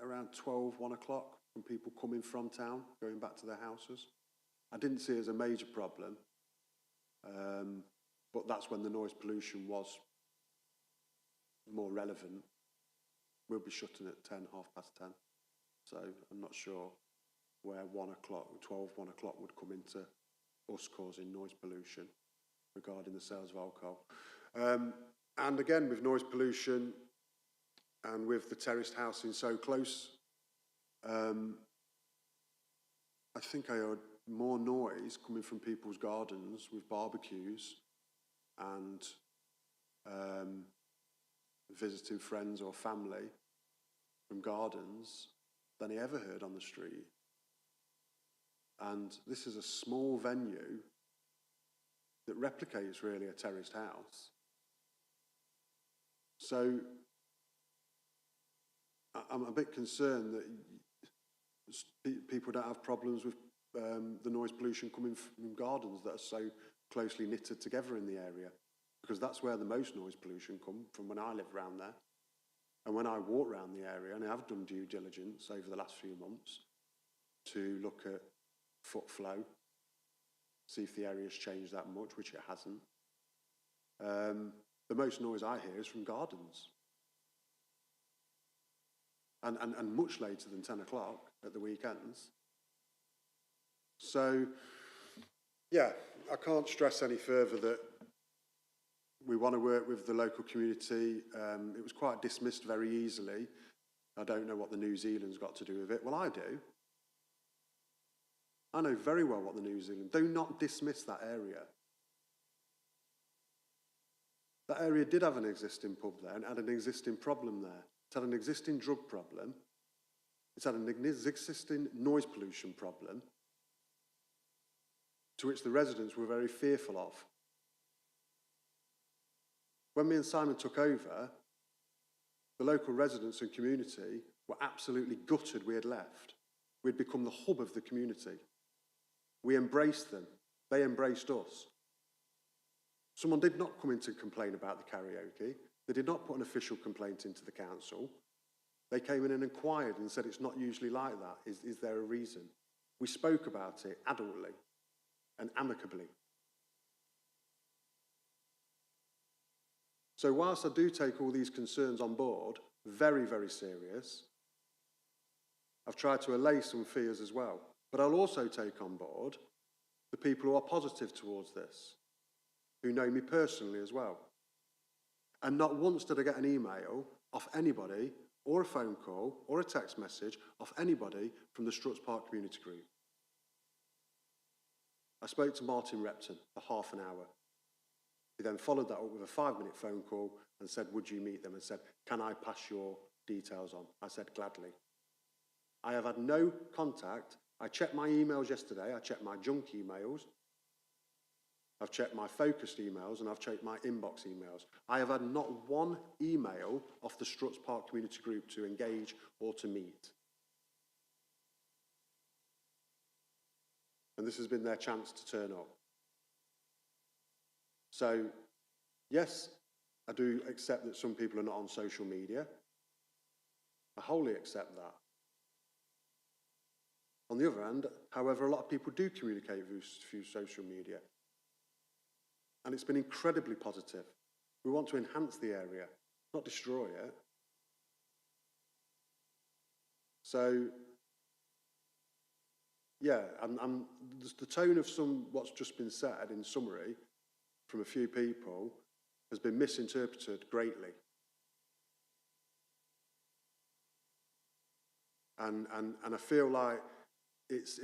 [SPEAKER 13] around 12, 1 o'clock from people coming from town, going back to their houses. I didn't see it as a major problem, but that's when the noise pollution was more relevant. We'll be shutting at 10, 10:30. So I'm not sure where 1 o'clock, 12, 1 o'clock would come into us causing noise pollution regarding the sales of alcohol. And again, with noise pollution, and with the terraced housing so close, I think I heard more noise coming from people's gardens with barbecues and visiting friends or family from gardens than I ever heard on the street. And this is a small venue that replicates really a terraced house. So I'm a bit concerned that people don't have problems with the noise pollution coming from gardens that are so closely knitted together in the area, because that's where the most noise pollution comes from when I live around there. And when I walk around the area, and I have done due diligence over the last few months to look at foot flow, see if the area's changed that much, which it hasn't. The most noise I hear is from gardens. And much later than 10 o'clock at the weekends. So, yeah, I can't stress any further that we want to work with the local community. It was quite dismissed very easily. I don't know what the New Zealand's got to do with it. Well, I do. I know very well what the New Zealand... Do not dismiss that area. That area did have an existing pub there and had an existing problem there. It had an existing drug problem. It's had an existing noise pollution problem, to which the residents were very fearful of. When me and Simon took over, the local residents and community were absolutely gutted we had left. We'd become the hub of the community. We embraced them. They embraced us. Someone did not come in to complain about the karaoke. They did not put an official complaint into the council. They came in and inquired and said, it's not usually like that. Is there a reason? We spoke about it adultly and amicably. So whilst I do take all these concerns on board, very, very serious, I've tried to allay some fears as well. But I'll also take on board the people who are positive towards this, who know me personally as well. And not once did I get an email off anybody, or a phone call, or a text message off anybody from the Struts Park Community Group. I spoke to Martin Repton for half an hour. He then followed that up with a 5-minute phone call and said, would you meet them? And said, can I pass your details on? I said, gladly. I have had no contact. I checked my emails yesterday. I checked my junk emails. I've checked my focused emails and I've checked my inbox emails. I have had not one email off the Struts Park Community Group to engage or to meet. And this has been their chance to turn up. So, yes, I do accept that some people are not on social media. I wholly accept that. On the other hand, however, a lot of people do communicate through social media. And it's been incredibly positive. We want to enhance the area, not destroy it. So, yeah, and the tone of what's just been said in summary from a few people has been misinterpreted greatly. And I feel like it's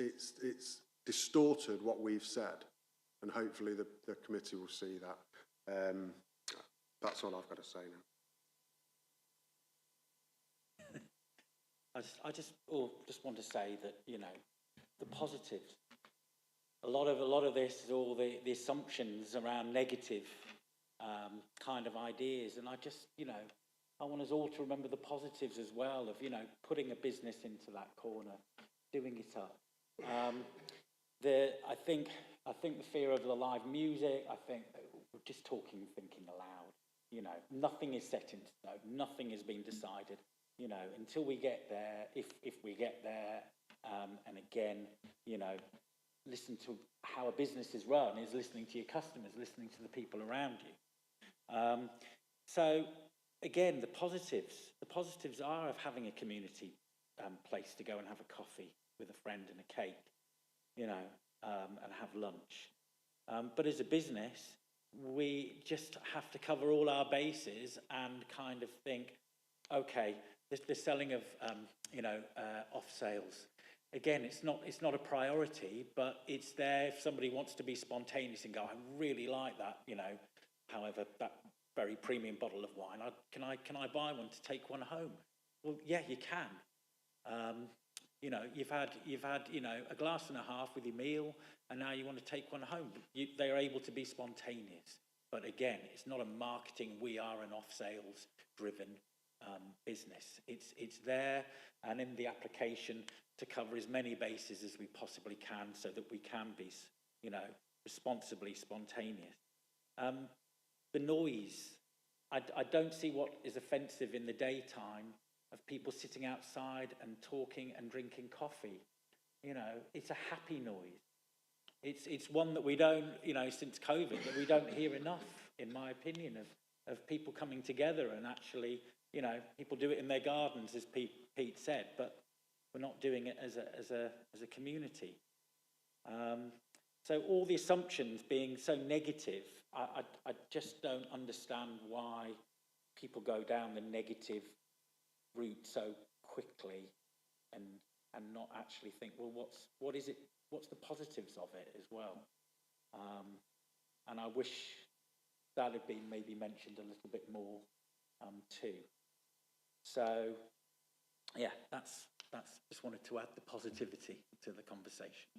[SPEAKER 13] distorted what we've said, and hopefully the committee will see that. That's all I've got to say now.
[SPEAKER 7] I just want to say that, you know, the positives. A lot of this is all the assumptions around negative kind of ideas, and I just, you know, I want us all to remember the positives as well of, you know, putting a business into that corner, doing it up. I think the fear of the live music, I think we're just talking, thinking aloud. You know, nothing is set in stone, nothing has been decided. You know, until we get there, if we get there, and again, you know, listen to how a business is run is listening to your customers, listening to the people around you. So again, the positives are of having a community place to go and have a coffee with a friend and a cake, you know, and have lunch. But as a business, we just have to cover all our bases and kind of think, okay, the selling of, off sales. Again, it's not a priority, but it's there if somebody wants to be spontaneous and go, I really like that, however, that very premium bottle of wine, can I buy one to take one home? Well, yeah, you can. You've had a glass and a half with your meal, and now you want to take one home. They are able to be spontaneous. But again, it's not a marketing, we are an off-sales driven business. It's there and in the application to cover as many bases as we possibly can so that we can be, responsibly spontaneous. The noise, I don't see what is offensive in the daytime of people sitting outside and talking and drinking coffee. It's a happy noise. It's one that we don't, since COVID, that we don't hear enough, in my opinion, of people coming together and actually, people do it in their gardens, as Pete said, but we're not doing it as a community. So all the assumptions being so negative, I just don't understand why people go down the negative route so quickly and not actually think, well, what is it? What's the positives of it as well? And I wish that had been maybe mentioned a little bit more too. So yeah, that's just wanted to add the positivity to the conversation.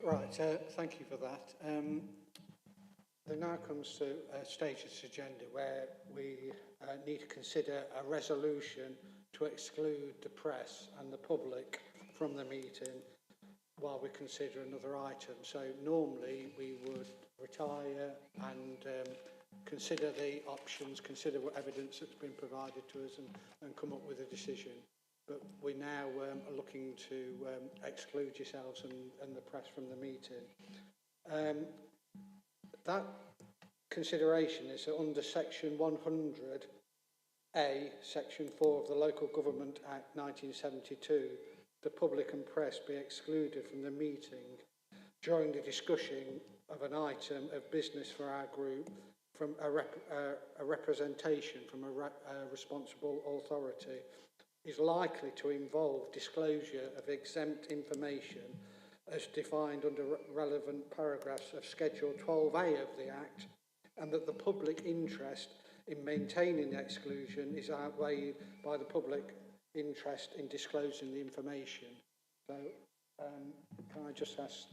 [SPEAKER 4] Right, thank you for that. There now comes to a stage of this agenda where we need to consider a resolution to exclude the press and the public from the meeting while we consider another item. So normally we would retire and consider the options, consider what evidence that's been provided to us and come up with a decision. But we now are looking to exclude yourselves and the press from the meeting. That consideration is under section 100A, section 4 of the Local Government Act 1972, the public and press be excluded from the meeting during the discussion of an item of business for our group from a representation from a responsible authority is likely to involve disclosure of exempt information as defined under relevant paragraphs of Schedule 12A of the Act, and that the public interest in maintaining the exclusion is outweighed by the public interest in disclosing the information. So can I just ask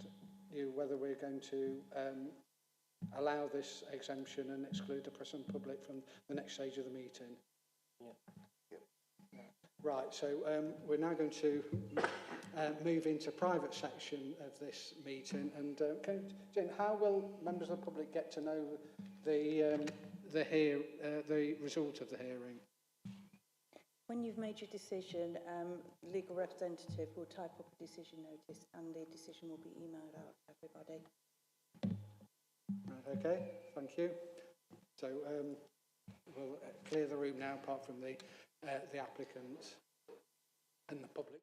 [SPEAKER 4] you whether we're going to allow this exemption and exclude the press and public from the next stage of the meeting?
[SPEAKER 2] Yeah.
[SPEAKER 4] Right, so we're now going to move into private section of this meeting. And Jane, how will members of the public get to know the result of the hearing?
[SPEAKER 1] When you've made your decision, legal representative will type up a decision notice and the decision will be emailed out to everybody.
[SPEAKER 4] Right, okay, thank you. So we'll clear the room now, apart from the applicant and the public.